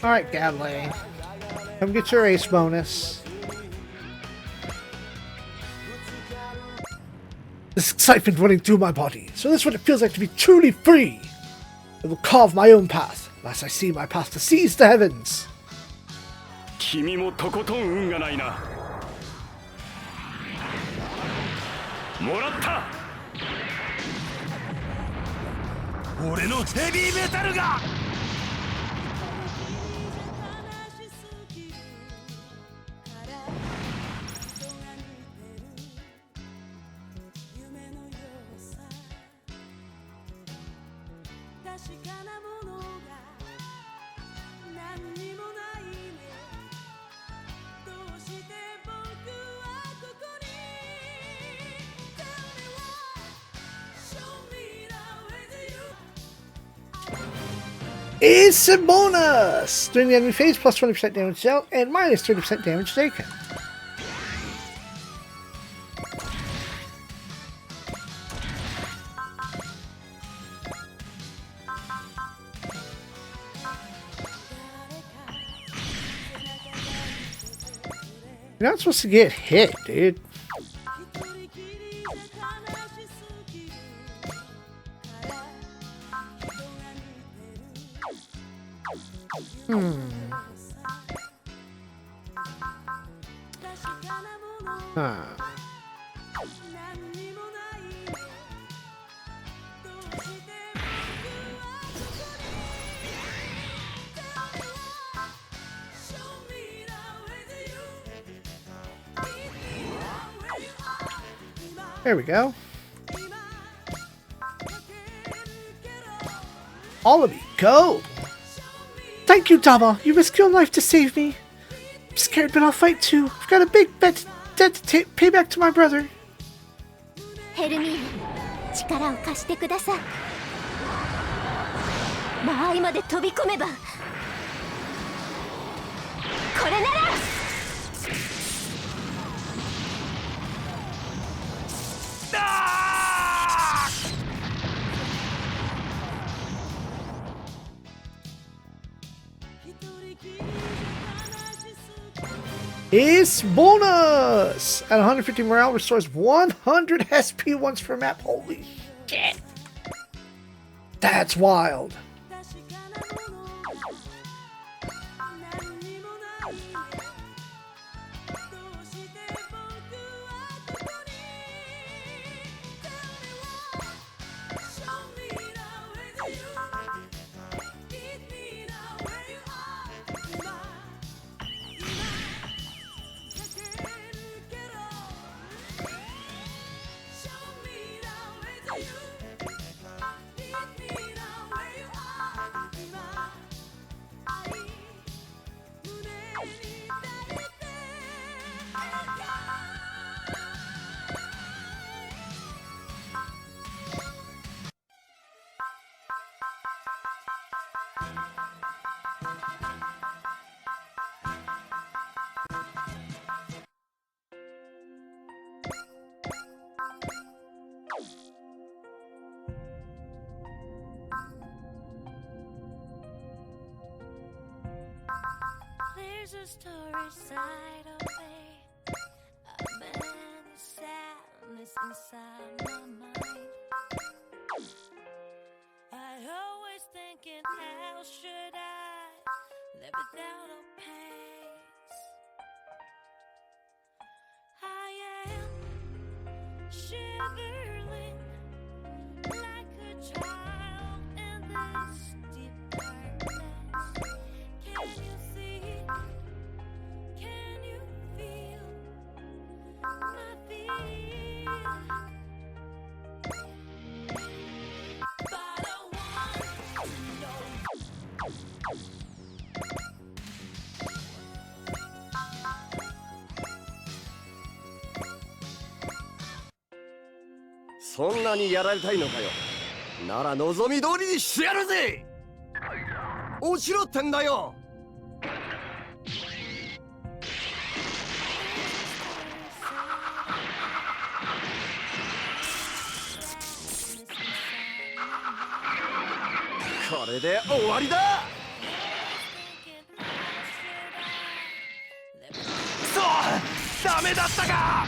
Alright, Gadley. Come get your ace bonus. This excitement running through my body. So this is what it feels like to be truly free. I will carve my own path, lest I see my path to seize the heavens. 君もとことん運がないな。もらった。俺のヘビーメタルが。Is a bonus! During the enemy phase, plus 20% damage dealt and minus 30% damage taken. You're not supposed to get hit, dude. There we go. All of me, go! Thank you, Dama. You risked your life to save me. I'm scared, but I'll fight too. I've got a big debt to pay back to my brother. ヘルミーヌ、力を貸してください。間合いまで飛び込めば、これなら。It's bonus! At 150 morale, restores 100 SP once per map. Holy shit! That's wild. There's a story side of me, a many sadness inside my mind. I always thinking, how should I live without a pace? I am shivering like a child in this deep darkness. Can you see? Can you feel my fear? But I want to know.そんなにやられたいのかよ。なら望み通りにしてやるぜ。落ちろってんだよ。これで終わりだ。くそ、ダメだったか。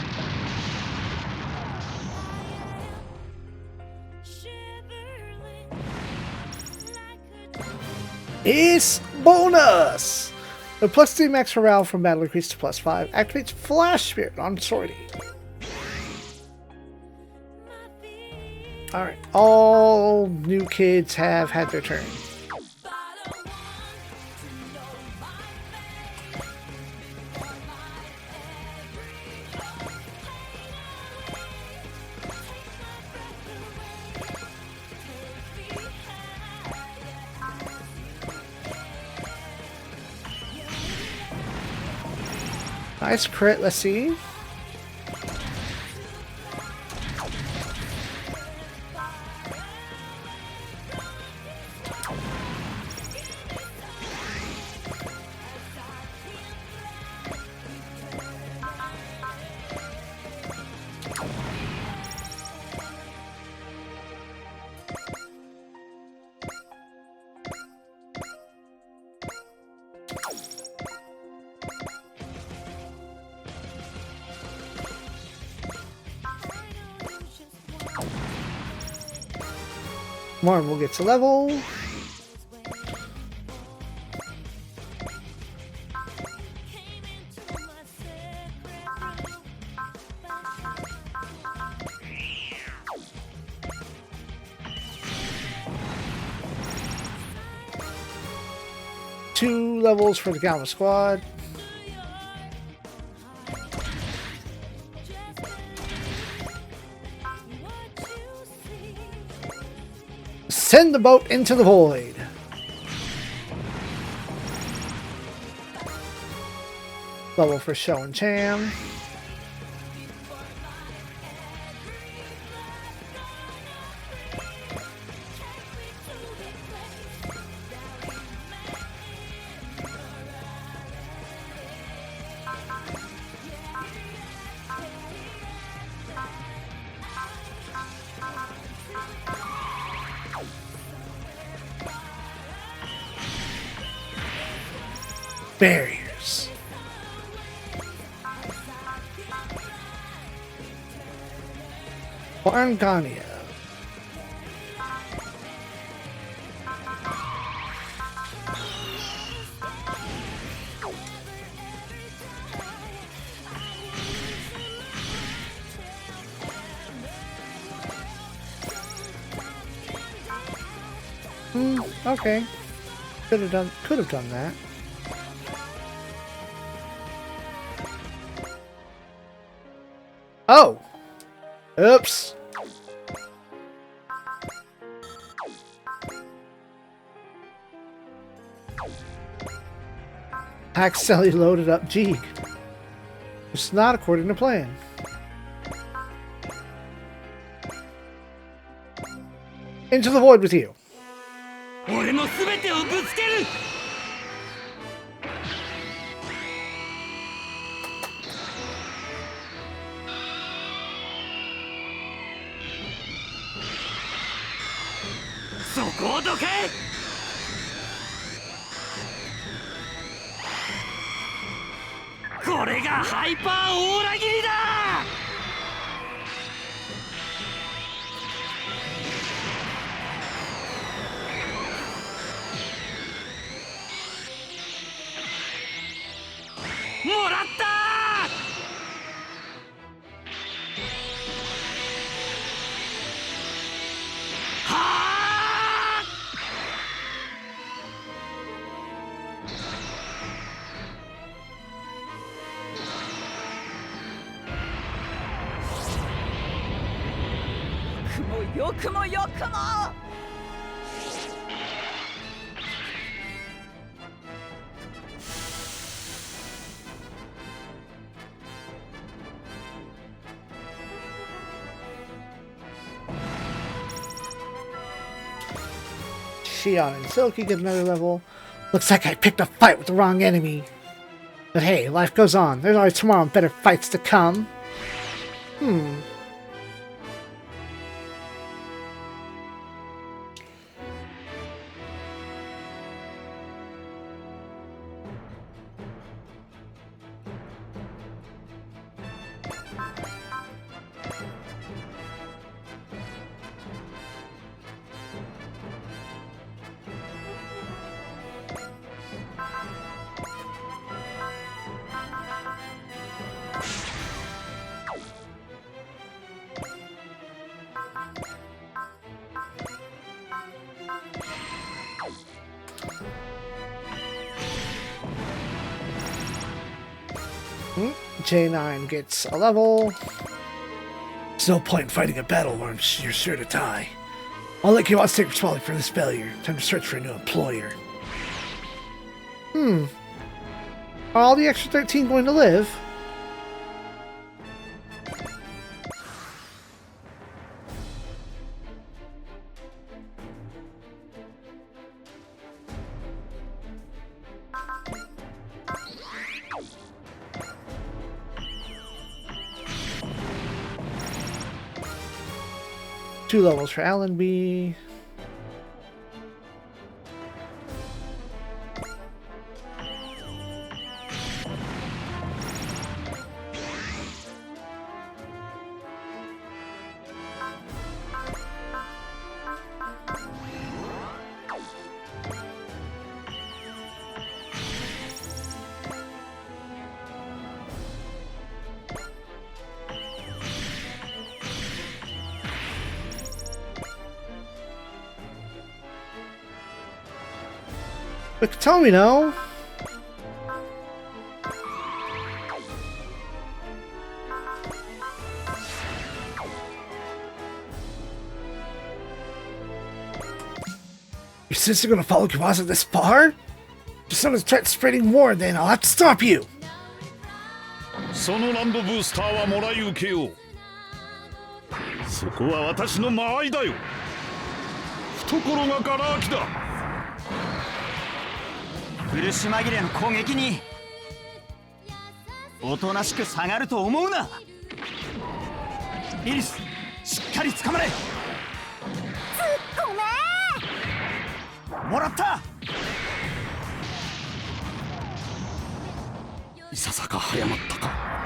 It's bonus! The plus 3 max morale from battle increased to plus 5. Activates Flash Spirit on Sortie. Alright, all new kids have had their turn. Nice crit, let's see. Marvel gets a level. Two levels for the Gamma Squad. Send the boat into the void. Level for Show and Cham. Barriers. Barngania. Okay. Could have done that. Oh! Oops! Accidentally loaded up Jeeg. It's not according to plan. Into the void with you. 俺の全てをぶつける。そこをどけ。これがハイパーオーラ切りだ。もらった。よくもよくも。Shion and Silky get another level. Looks like I picked a fight with the wrong enemy. But hey, life goes on. There's always tomorrow and better fights to come. J9 gets a level. There's no point in fighting a battle where you're sure to die. I'll let you all take responsibility for this failure. Time to search for a new employer. Are all the extra 13 going to live? Two levels for Allenby. But tell me now. since you're gonna follow Kiwaza this far? If someone starts spreading more, then I'll have to stop you. そのランドブースターはもらい受けよう。そこは私の間合いだよ。懐がガラ空きだ。苦し紛れの攻撃におとなしく下がると思うな。イリス、しっかり捕まれ。もらった。いささか早まったか。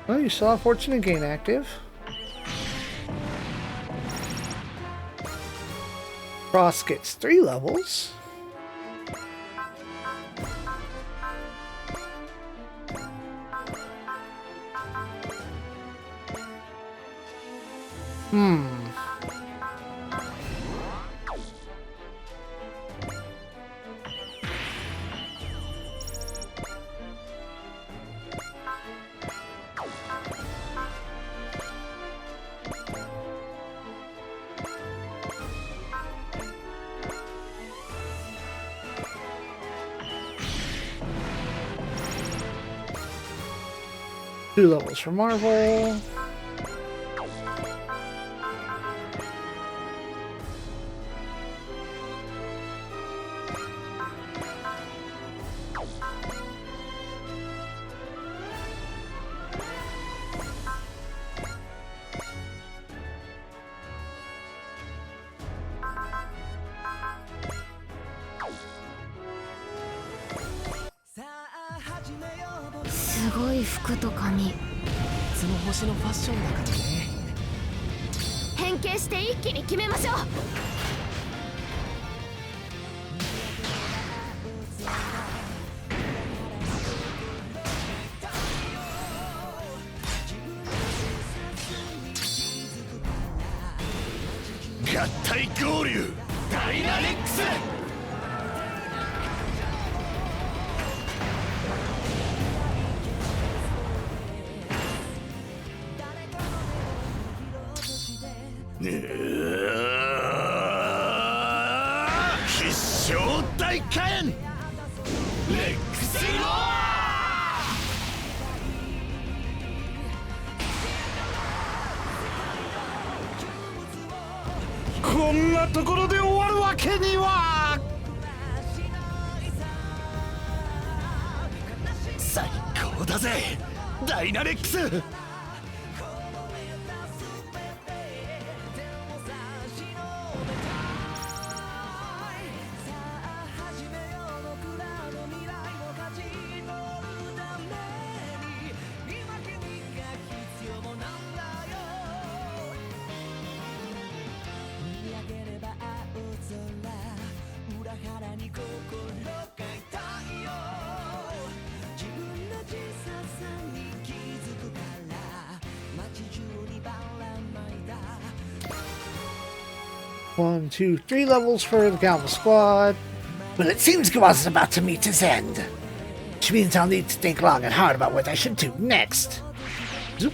Oh, you saw Fortune and Gain active. Cross gets 3 levels. Two levels for Marvel. One, two, 3 levels for the Galva squad. Well, it seems Gawaza's about to meet his end. Which means I'll need to think long and hard about what I should do next. Zoop.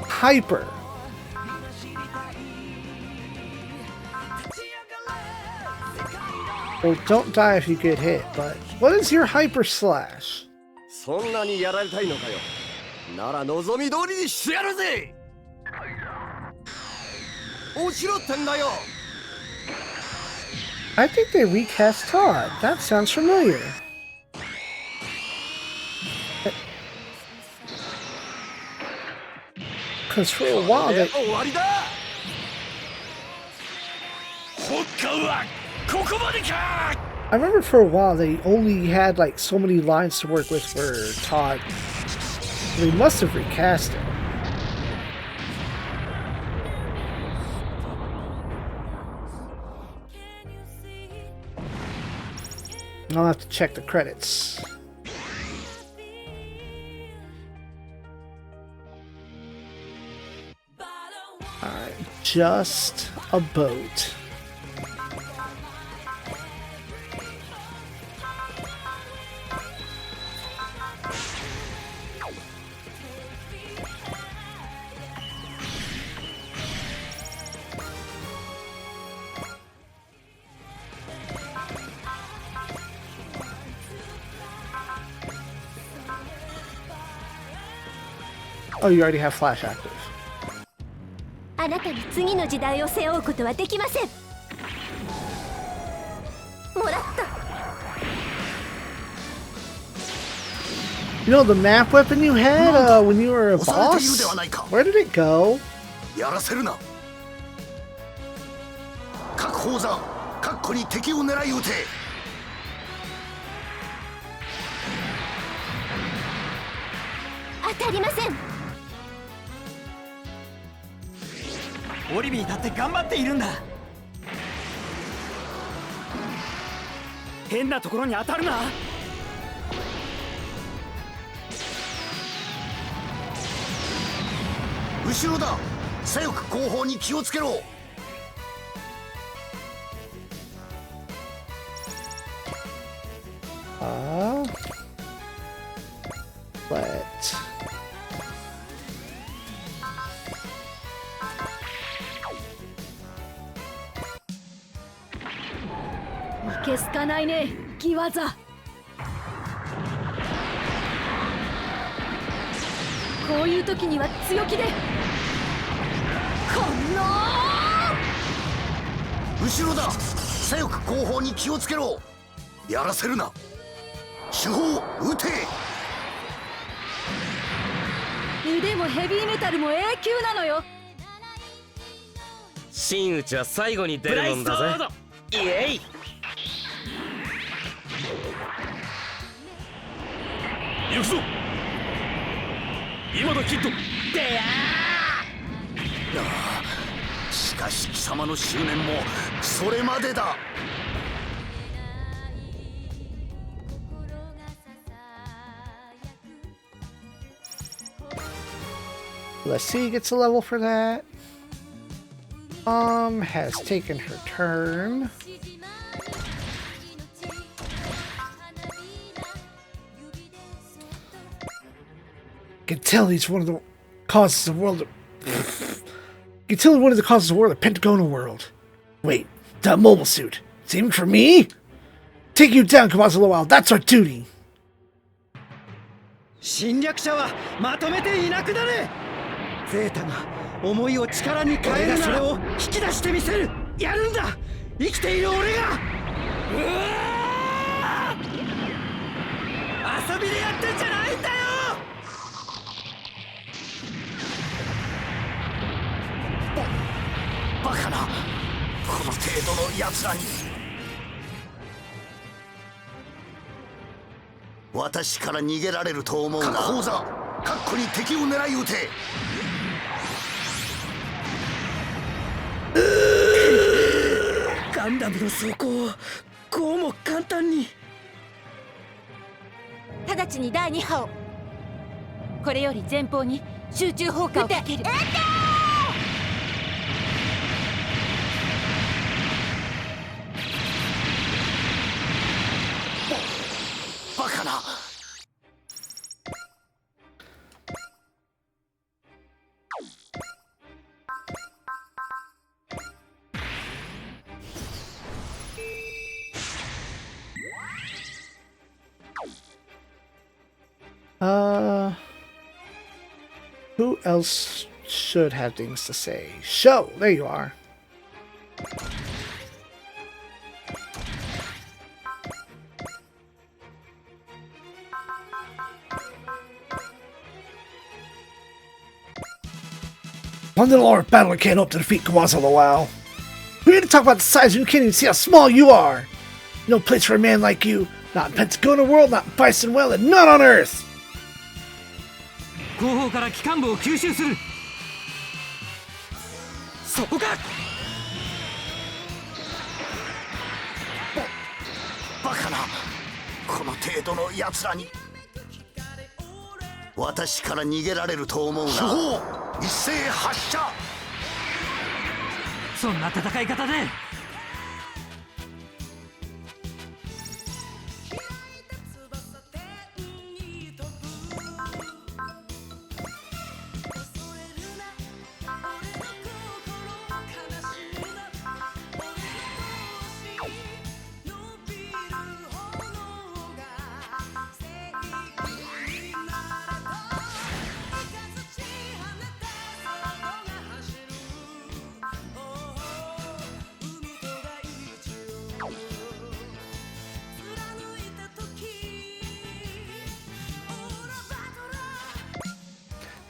Hyper. Well, don't die if you get hit, but what is your Hyper Slash? そんなにやられたいのかよ。なら望み通りにしてやるぜ。落ちろってんだよ。I think they recast Todd. That sounds familiar. Because for a while they... 終わりだ。ホッカはここまでか。 I remember for a while they only had like so many lines to work with for Todd. They must have recast it. I'll have to check the credits. Alright, just a boat. Oh, you already have Flash active. あなたに次の時代を背負うことはできません。もらった。 You know the map weapon you had when you were a boss? Where did it go? やらせるな。各砲座、各個に敵を狙い撃て。当たりません。オリビーだって頑張っているんだ。変なところに当たるな。後ろだ。左翼後方に気をつけろ。Let. いけすかないね、ギワザ。こういう時には強気で。この後ろだ。左翼後方に気をつけろ。やらせるな。手法撃て。腕もヘビーメタルも A 級なのよ。真打ちは最後に出るもんだぜ。イエイ。行くぞ。今だキッド。でやー。しかし貴様の執念もそれまでだ。Let's see, gets a level for that. Has taken her turn. Can tell he's one of the causes of the world. Can tell one of the causes of war, the Pentagonal world. Wait, that mobile suit. It's aiming for me? Take you down, Kawazu. That's our duty. 侵略者はまとめていなくなれ。ゼータが思いを力に変えるならそれを引き出してみせる。やるんだ。生きている俺が。遊びでやってんじゃないんだよ。バカな。この程度の奴らに。私から逃げられると思うな。各砲座、各個に敵を狙い撃て。ガンダムの装甲をこうも簡単に。直ちに第2波を。これより前方に集中砲火をかける。バカな。Who else should have things to say? Show! There you are. One little orc battler can't hope to defeat Kawaza Lowell. We're here to talk about the size and you can't even see how small you are. No place for a man like you. Not in Pentagonal World, not in Bison Well, and not on Earth. 後方から機関部を吸収する。そこか。バカな、この程度の奴らに私から逃げられると思うな。一斉発射。そんな戦い方で。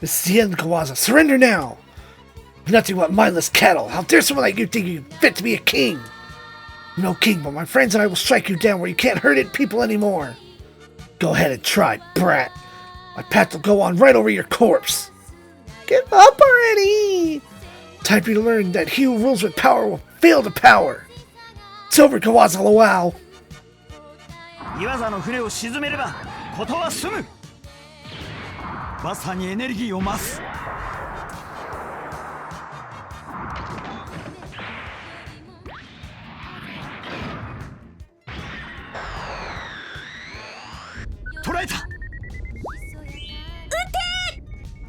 This is the end, Kawaza. Surrender now! You're nothing but mindless cattle. How dare someone like you think you're fit to be a king? I'm no king, but my friends and I will strike you down where you can't hurt it people anymore. Go ahead and try, brat. My path will go on right over your corpse. Give up already! Time for you to learn that he who rules with power will fail to power. It's over, Kawaza Lowell. 岩座の船を沈めれば事は済む。まさにエネルギーを増す。捕らえた。撃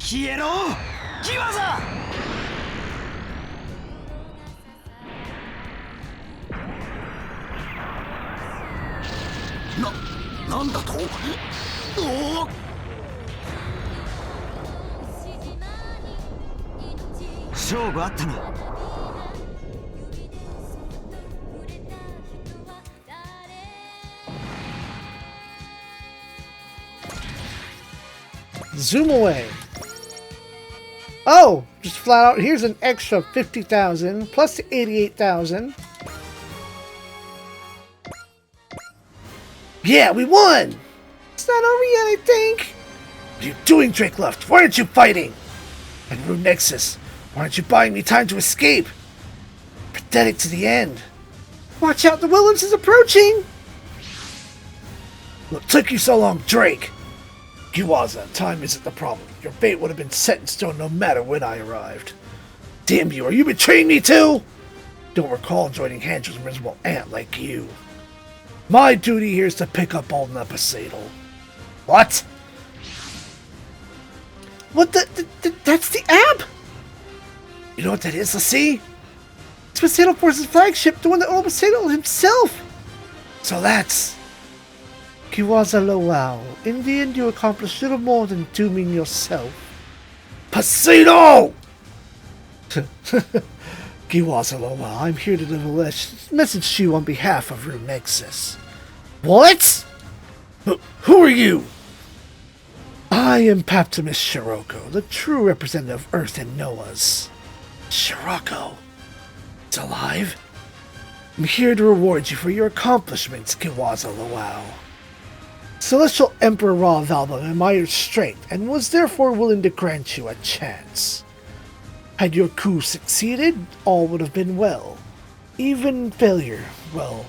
て。消えろ岩座。なんだと。おお。勝負あったな。Zoom away. Oh, just flat out, here's an extra 50,000 plus the 88,000. Yeah, we won! It's not over yet, I think. What are you doing, Drake Luft? Why aren't you fighting? And Rune Nexus, why aren't you buying me time to escape? Pathetic to the end. Watch out, the Willems is approaching! What took you so long, Drake? Kawaza, time isn't the problem. Your fate would have been set in stone no matter when I arrived. Damn you, are you betraying me too? Don't recall joining hands with a miserable ant like you. My duty here is to pick up old Neposadal. What? What that's the app? You know what that is, let's see? It's Poseidon Force's flagship, the one that owned Poseidon himself! So that's... Kawaza Lowell. In the end, you accomplished little more than dooming yourself. Poseidon! Kawaza Lowell, I'm here to deliver a message to you on behalf of Rune Nexus. What? Who are you? I am Paptimus Shiroko, the true representative of Earth and Noah's. Shiroko? It's alive? I'm here to reward you for your accomplishments, Kawaza Lowell. Celestial Emperor Ra Valba admired strength and was therefore willing to grant you a chance. Had your coup succeeded, all would have been well. Even failure, well,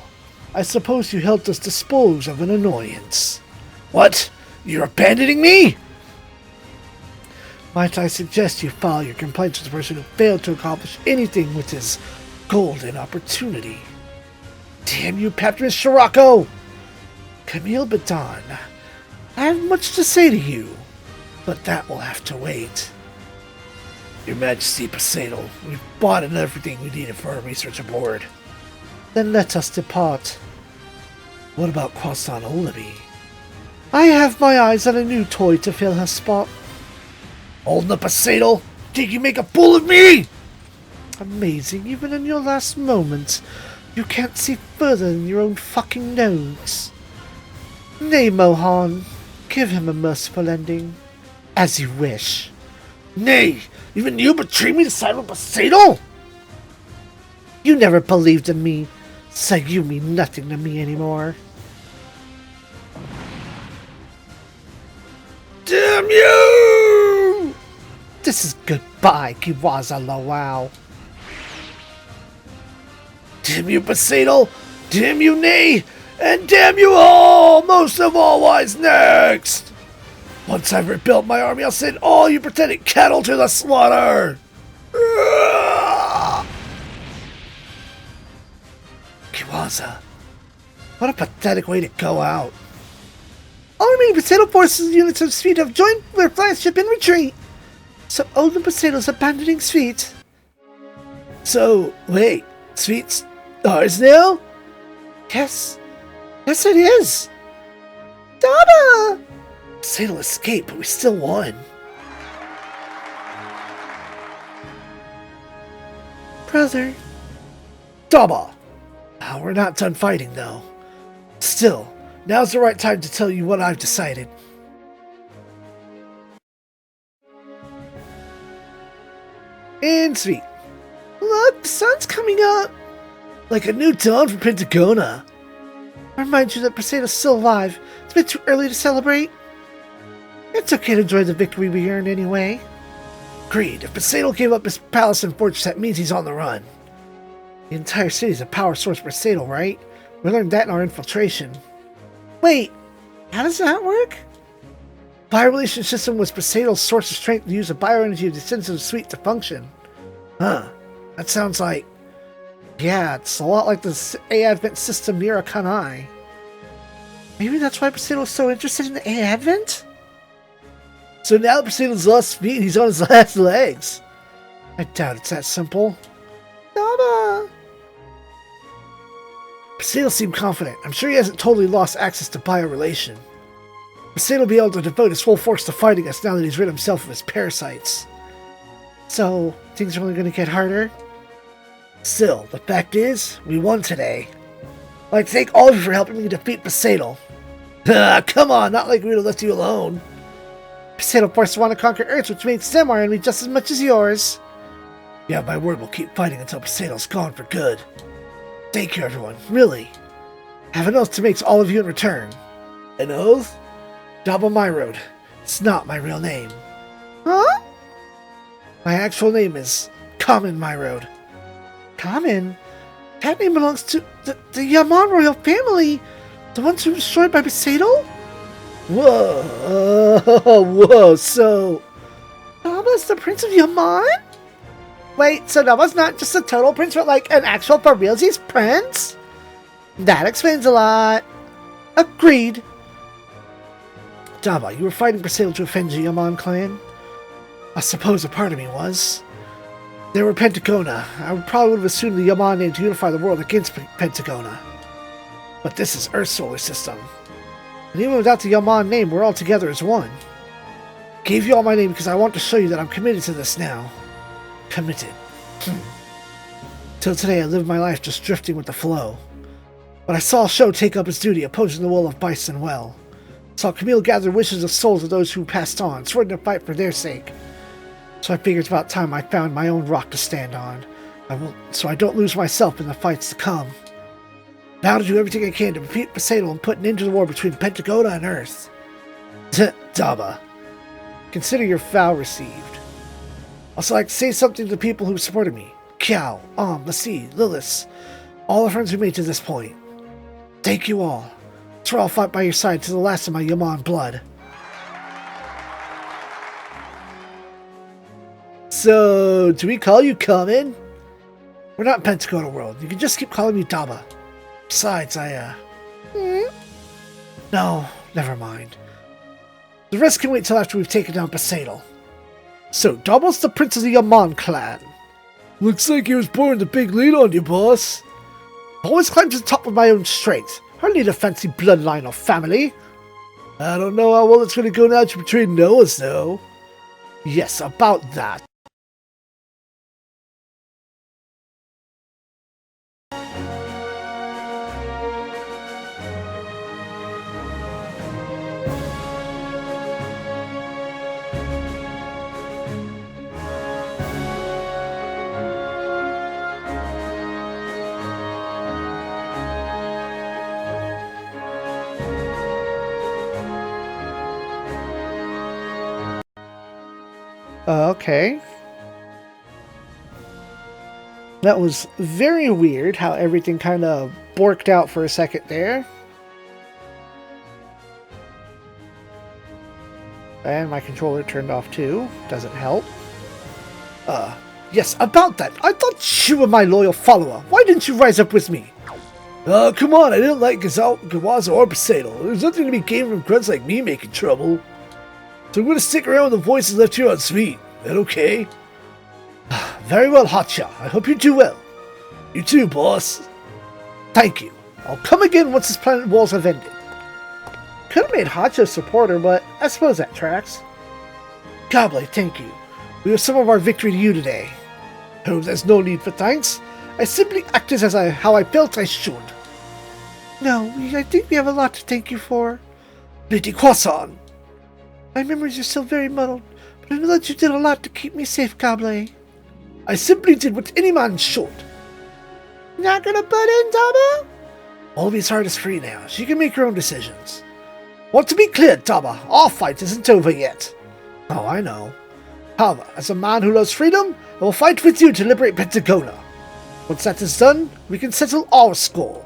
I suppose you helped us dispose of an annoyance. What? You're abandoning me? Might I suggest you file your complaints with the person who failed to accomplish anything with his golden opportunity? Damn you, Paptimus Shiroko! Camille Badon, I have much to say to you, but that will have to wait. Your Majesty Poseidon, we've bought and everything we needed for our research aboard. Then let us depart. What about Croissant Olaby? I have my eyes on a new toy to fill her spot. Old Poseidon, did you make a fool of me? Amazing, even in your last moments, you can't see further than your own fucking nose. Nay, Mohan, give him a merciful ending. As you wish. Nay, Even you betrayed me to side with Psuedo? You never believed in me, so you mean nothing to me anymore. Damn you! This is goodbye, Kiwaza Lowell. Damn you, Psuedo! Damn you, Knee! And damn you all! Most of all, what's next? Once I've rebuilt my army, I'll send all you pretending cattle to the slaughter! Kiwaza, what a pathetic way to go out. All remaining Psuedo forces and units of Sfeet have joined their flagship in retreat. So Odin Psuedo's abandoning Sfeet. So, wait, Sfeet's ours now? Yes. Yes, it is. Dada! Psuedo escaped, but we still won. Brother. Daba! Oh, we're not done fighting, though. Still, now's the right time to tell you what I've decided. And sweet. Look, the sun's coming up. Like a new dawn from Pentagona. I remind you that Psuedo's still alive. It's a bit too early to celebrate. It's okay to enjoy the victory we earned anyway. Agreed. If Psuedo gave up his palace and fortress, that means he's on the run. The entire city's a power source for Psuedo, right? We learned that in our infiltration. Wait, how does that work? Biorelation system was Psuedo's source of strength to use the bioenergy of the sensitive suite to function. Huh. That sounds like... Yeah, it's a lot like the A-Advent system near Akanai. Maybe that's why Psuedo's so interested in the A-Advent? So now that Psuedo's lost speed, he's on his last legs. I doubt it's that simple. Dada! Psuedo seemed confident. I'm sure he hasn't totally lost access to biorelation. Psuedo will be able to devote his full force to fighting us now that he's rid himself of his parasites. So, things are only going to get harder? Still, the fact is, we won today. I'd like to thank all of you for helping me defeat Psuedo. Come on, not like we would have left you alone. Psuedo forced want to conquer Earth, which made them our enemy just as much as yours. You have my word, we'll keep fighting until Psuedo's gone for good. Thank you, everyone, really. I have an oath to make all of you in return. An oath? Double my road. It's not my real name. Huh? My actual name is Common My Road. Common? That name belongs to the Yaman royal family. The ones who were destroyed by Psuedo? Whoa, so... Daba's the Prince of Yaman? Wait, so Daba's not just a total prince, but like an actual for realsies prince? That explains a lot. Agreed. Daba, you were fighting Psuedo to offend the Yaman clan? I suppose a part of me was. They were Pentagona. I probably would have assumed the Yaman name to unify the world against Pentagona. But this is Earth's solar system. And even without the Yaman name, we're all together as one. Gave you all my name because I want to show you that I'm committed to this now. Committed. Till today I lived my life just drifting with the flow. But I saw Sho take up his duty, opposing the will of Bison well. Saw Camille gather wishes of souls of those who passed on, sworn to fight for their sake. So I figured it's about time I found my own rock to stand on. So I don't lose myself in the fights to come. Now to do everything I can to defeat Psuedo and put an end to the war between Pentagona and Earth. Daba. Consider your vow received. Also, I'd like to say something to the people who supported me. Kiao, Lasi, Lilith, all the friends we made to this point. Thank you all. I swear I'll fight by your side to the last of my Yaman blood. So, do we call you Common? We're not in Pentagona world. You can just keep calling me Daba. Besides, No, never mind. The rest can wait till after we've taken down Psuedo. So, Daba's the prince of the Yaman clan. Looks like he was born to big lead on you, boss. Always climbed to the top of my own strength. Hardly need a fancy bloodline or family. I don't know how well it's going to go now to betray Noah's, though. Yes, about that. Okay. That was very weird how everything kind of borked out for a second there. And my controller turned off too. Doesn't help. Yes, about that. I thought you were my loyal follower. Why didn't you rise up with me? Come on, I didn't like Gawaza or Poseidon. There's nothing to be gained from grunts like me making trouble. So I'm going to stick around with the voices left here on Sweet. Is that okay? Very well, Hotshot. I hope you do well. You too, boss. Thank you. I'll come again once this planet walls have ended. Could have made Hotshot a supporter, but I suppose that tracks. Goblin, thank you. We owe some of our victory to you today. Oh, there's no need for thanks. I simply acted as how I felt I should. No, I think we have a lot to thank you for. Lady Croissant. My memories are still very muddled, but I know that you did a lot to keep me safe, Goblin. I simply did what any man should. Not gonna put in, Taba? Olivier's heart is free now. She can make her own decisions. Want to be clear, Taba, our fight isn't over yet. Oh, I know. However, as a man who loves freedom, I will fight with you to liberate Pentagona. Once that is done, we can settle our score.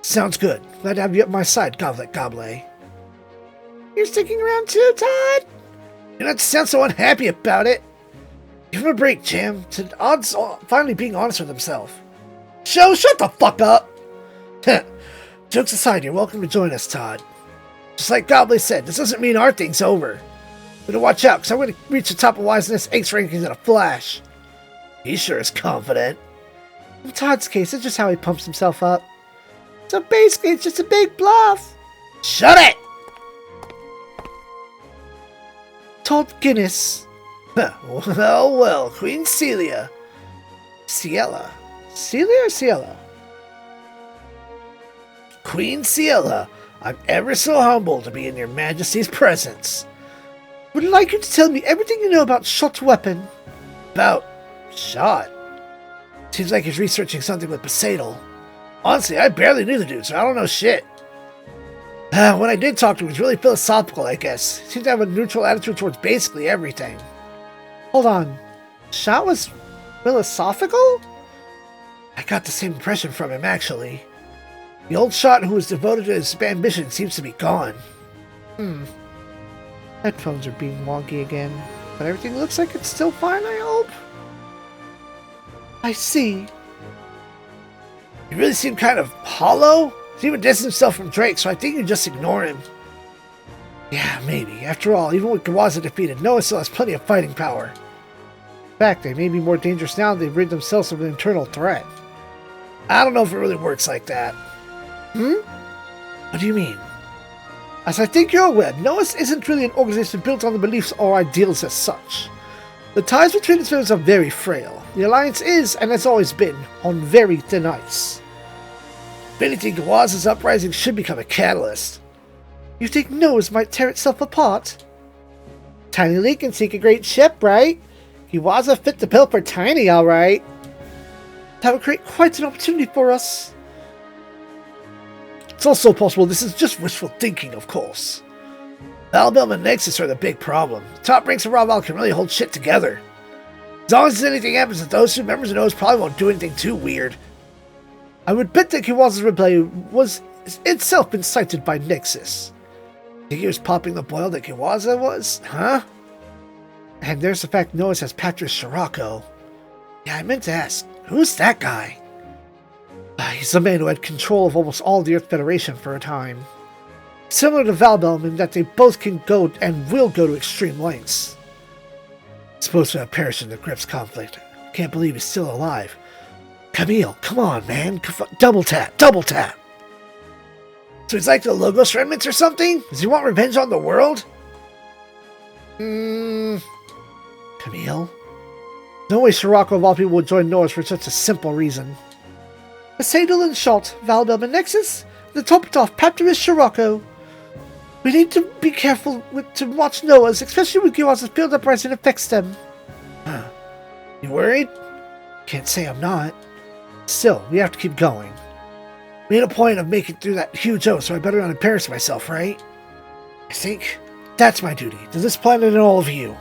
Sounds good. Glad to have you at my side, Goblet Goblin. You're sticking around too, Todd? You don't sound so unhappy about it. Give him a break, Jam. Todd's finally being honest with himself. Shut the fuck up! Jokes aside, you're welcome to join us, Todd. Just like Goblin said, this doesn't mean our thing's over. Better watch out, because I'm going to reach the top of Wiseness Ace rankings in a flash. He sure is confident. In Todd's case, it's just how he pumps himself up. So basically, it's just a big bluff. Shut it! Todd Guinness. Well, Queen Celia. Ciela? Celia or Ciela? Queen Ciela, I'm ever so humbled to be in your majesty's presence. Would like you to tell me everything you know about Shot's weapon. About Shot? Seems like he's researching something with Poseidon. Honestly, I barely knew the dude, so I don't know shit. When I did talk to him, he was really philosophical, I guess. He seemed to have a neutral attitude towards basically everything. Hold on. Shot was philosophical? I got the same impression from him, actually. The old Shot who was devoted to his ambition seems to be gone. Headphones are being wonky again, but everything looks like it's still fine, I hope. I see. He really seemed kind of hollow. He even distanced himself from Drake, so I think you just ignore him. Yeah, maybe. After all, even with Gawaza defeated, Noah still has plenty of fighting power. In fact, they may be more dangerous now that they've rid themselves of an internal threat. I don't know if it really works like that. What do you mean? As I think you're aware, Noah's isn't really an organization built on the beliefs or ideals as such. The ties between its members are very frail. The alliance is, and has always been, on very thin ice. If anything, Gawaza's uprising should become a catalyst. You think Noah's might tear itself apart? Tiny Lee can sink a great ship, right? Gawaza fit the bill for Tiny, alright. That would create quite an opportunity for us. It's also possible this is just wishful thinking, of course. Valbelm and Nexus are the big problem. The top ranks of Raval can really hold shit together. As long as anything happens to those two members of those probably won't do anything too weird. I would bet that Kiwaza's rebellion was itself incited by Nexus. Think he was popping the boil that Kiwaza was? Huh? And there's the fact Noah has Patris Scirocco. Yeah, I meant to ask, who's that guy? He's the man who had control of almost all the Earth Federation for a time. Similar to Valbelm in that they both can go and will go to extreme lengths. Supposed to have perished in the Grips conflict. Can't believe he's still alive. Camille, come on, man. Double tap, double tap. So he's like the Logos remnants or something? Does he want revenge on the world? Camille? No way Scirocco of all people would join Norse for such a simple reason. Poseidon and Shot, Valbelm and Nexus, the topped off Patris Scirocco. We need to be careful to watch Noah's, especially when Gawaza's build uprising affects them. You worried? Can't say I'm not. Still, we have to keep going. Made a point of making through that huge oath, so I better not embarrass myself, right? I think that's my duty to this planet and all of you.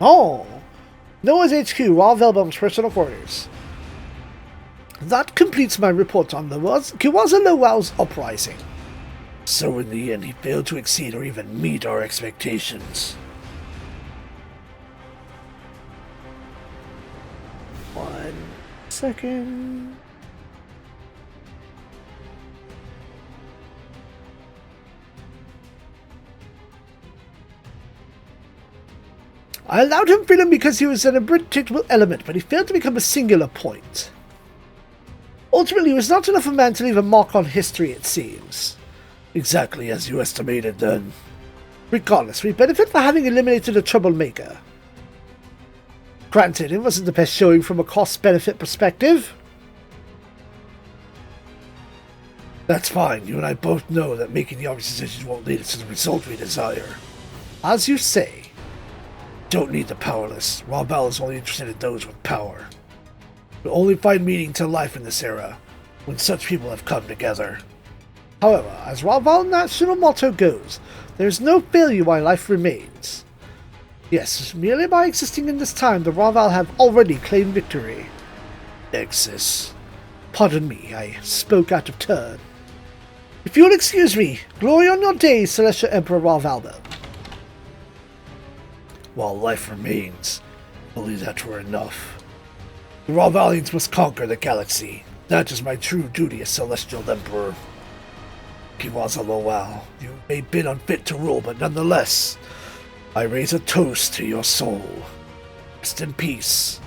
Oh, Noah's HQ, Raw Velbum's personal quarters. That completes my report on the Kiwaza Lowell's uprising. So in the end, he failed to exceed or even meet our expectations. 1 second. I allowed him freedom because he was an unpredictable element, but he failed to become a singular point. Ultimately, he was not enough of a man to leave a mark on history, it seems. Exactly as you estimated, then. Regardless, we benefit from having eliminated a troublemaker. Granted, it wasn't the best showing from a cost-benefit perspective. That's fine. You and I both know that making the obvious decisions won't lead us to the result we desire. As you say, don't need the powerless. Raval is only interested in those with power. We'll only find meaning to life in this era, when such people have come together. However, as Raval's national motto goes, there is no failure while life remains. Yes, merely by existing in this time, the Raval have already claimed victory. Nexus. Pardon me, I spoke out of turn. If you'll excuse me, glory on your day, Celestial Emperor Ravaldo. While life remains, believe that were enough. The Ravalians must conquer the galaxy. That is my true duty as Celestial Emperor. Kiwaza Lowell, you may have been unfit to rule, but nonetheless, I raise a toast to your soul. Rest in peace.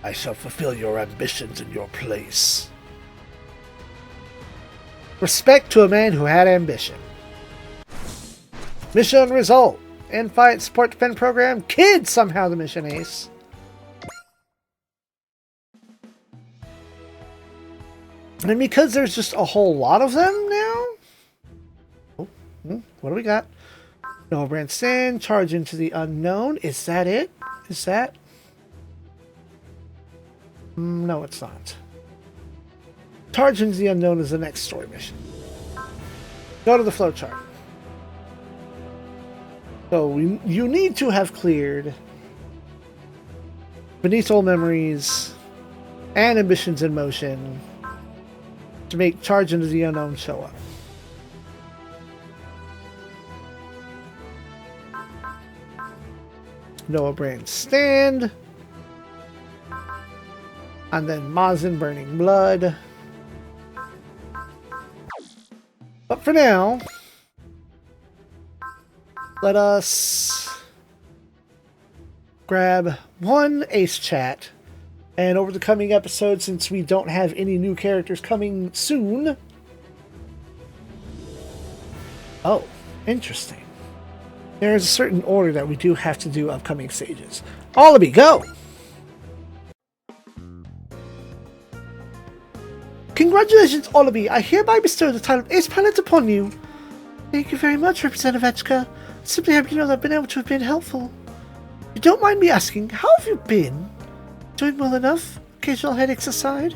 I shall fulfill your ambitions in your place. Respect to a man who had ambition. Mission result. In-fight support defend program. Kid somehow the mission ace. And because there's just a whole lot of them now. What do we got? No brand stand. Charge into the unknown. Is that it? Is that? No, it's not. Charge into the unknown is the next story mission. Go to the flowchart. So you need to have cleared Beneath All Memories and Ambitions in Motion to make Charge into the Unknown show up. Noah Brand Stand. And then Mazin Burning Blood. But for now, let us grab one Ace Chat. And over the coming episodes, since we don't have any new characters coming soon. Oh, interesting. There is a certain order that we do have to do upcoming stages. Allaby, go! Congratulations, Allaby! I hereby bestow the title of Ace Pilot upon you. Thank you very much, Representative Etchka. Simply happy to know that I've been able to have been helpful. If you don't mind me asking, how have you been? Doing well enough? Occasional headaches aside?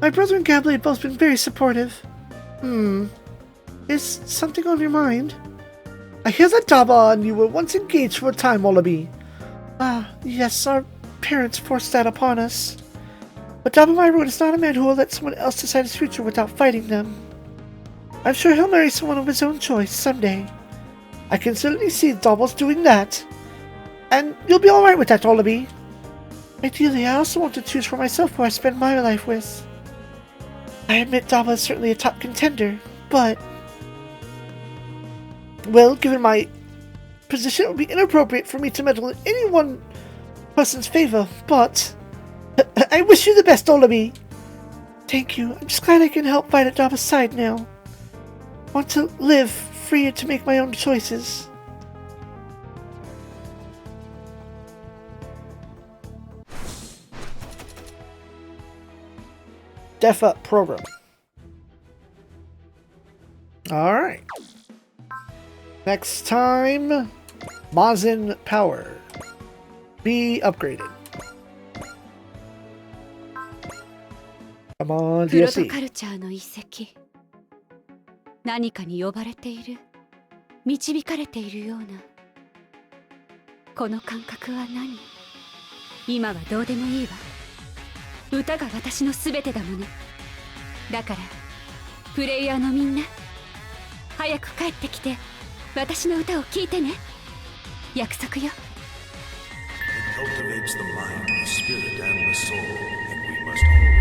My brother and Gabby have both been very supportive. Is something on your mind? I hear that Daba and you were once engaged for a time, Wallaby. Yes, our parents forced that upon us. But Daba Myroad is not a man who will let someone else decide his future without fighting them. I'm sure he'll marry someone of his own choice someday. I can certainly see Daba's doing that. And you'll be alright with that, Wallaby. Ideally, I also want to choose for myself who I spend my life with. I admit Daba is certainly a top contender, but... well, given my position, it would be inappropriate for me to meddle in any one person's favor, but... I wish you the best, Olabi. Thank you. I'm just glad I can help fight at Daba's side now. I want to live free to make my own choices. Def Up program. Alright. Next time, Mazin Power. Be upgraded. Come on, プロト DLC. カルチャーの遺跡。何かに呼ばれている。導かれているような。この感覚は何？今はどうでもいいわ。歌が私の全てだもの。だからプレイヤーのみんな、早く帰ってきて私の歌を聴いてね。約束よ。 It cultivates the mind, the spirit, and the soul, and we must always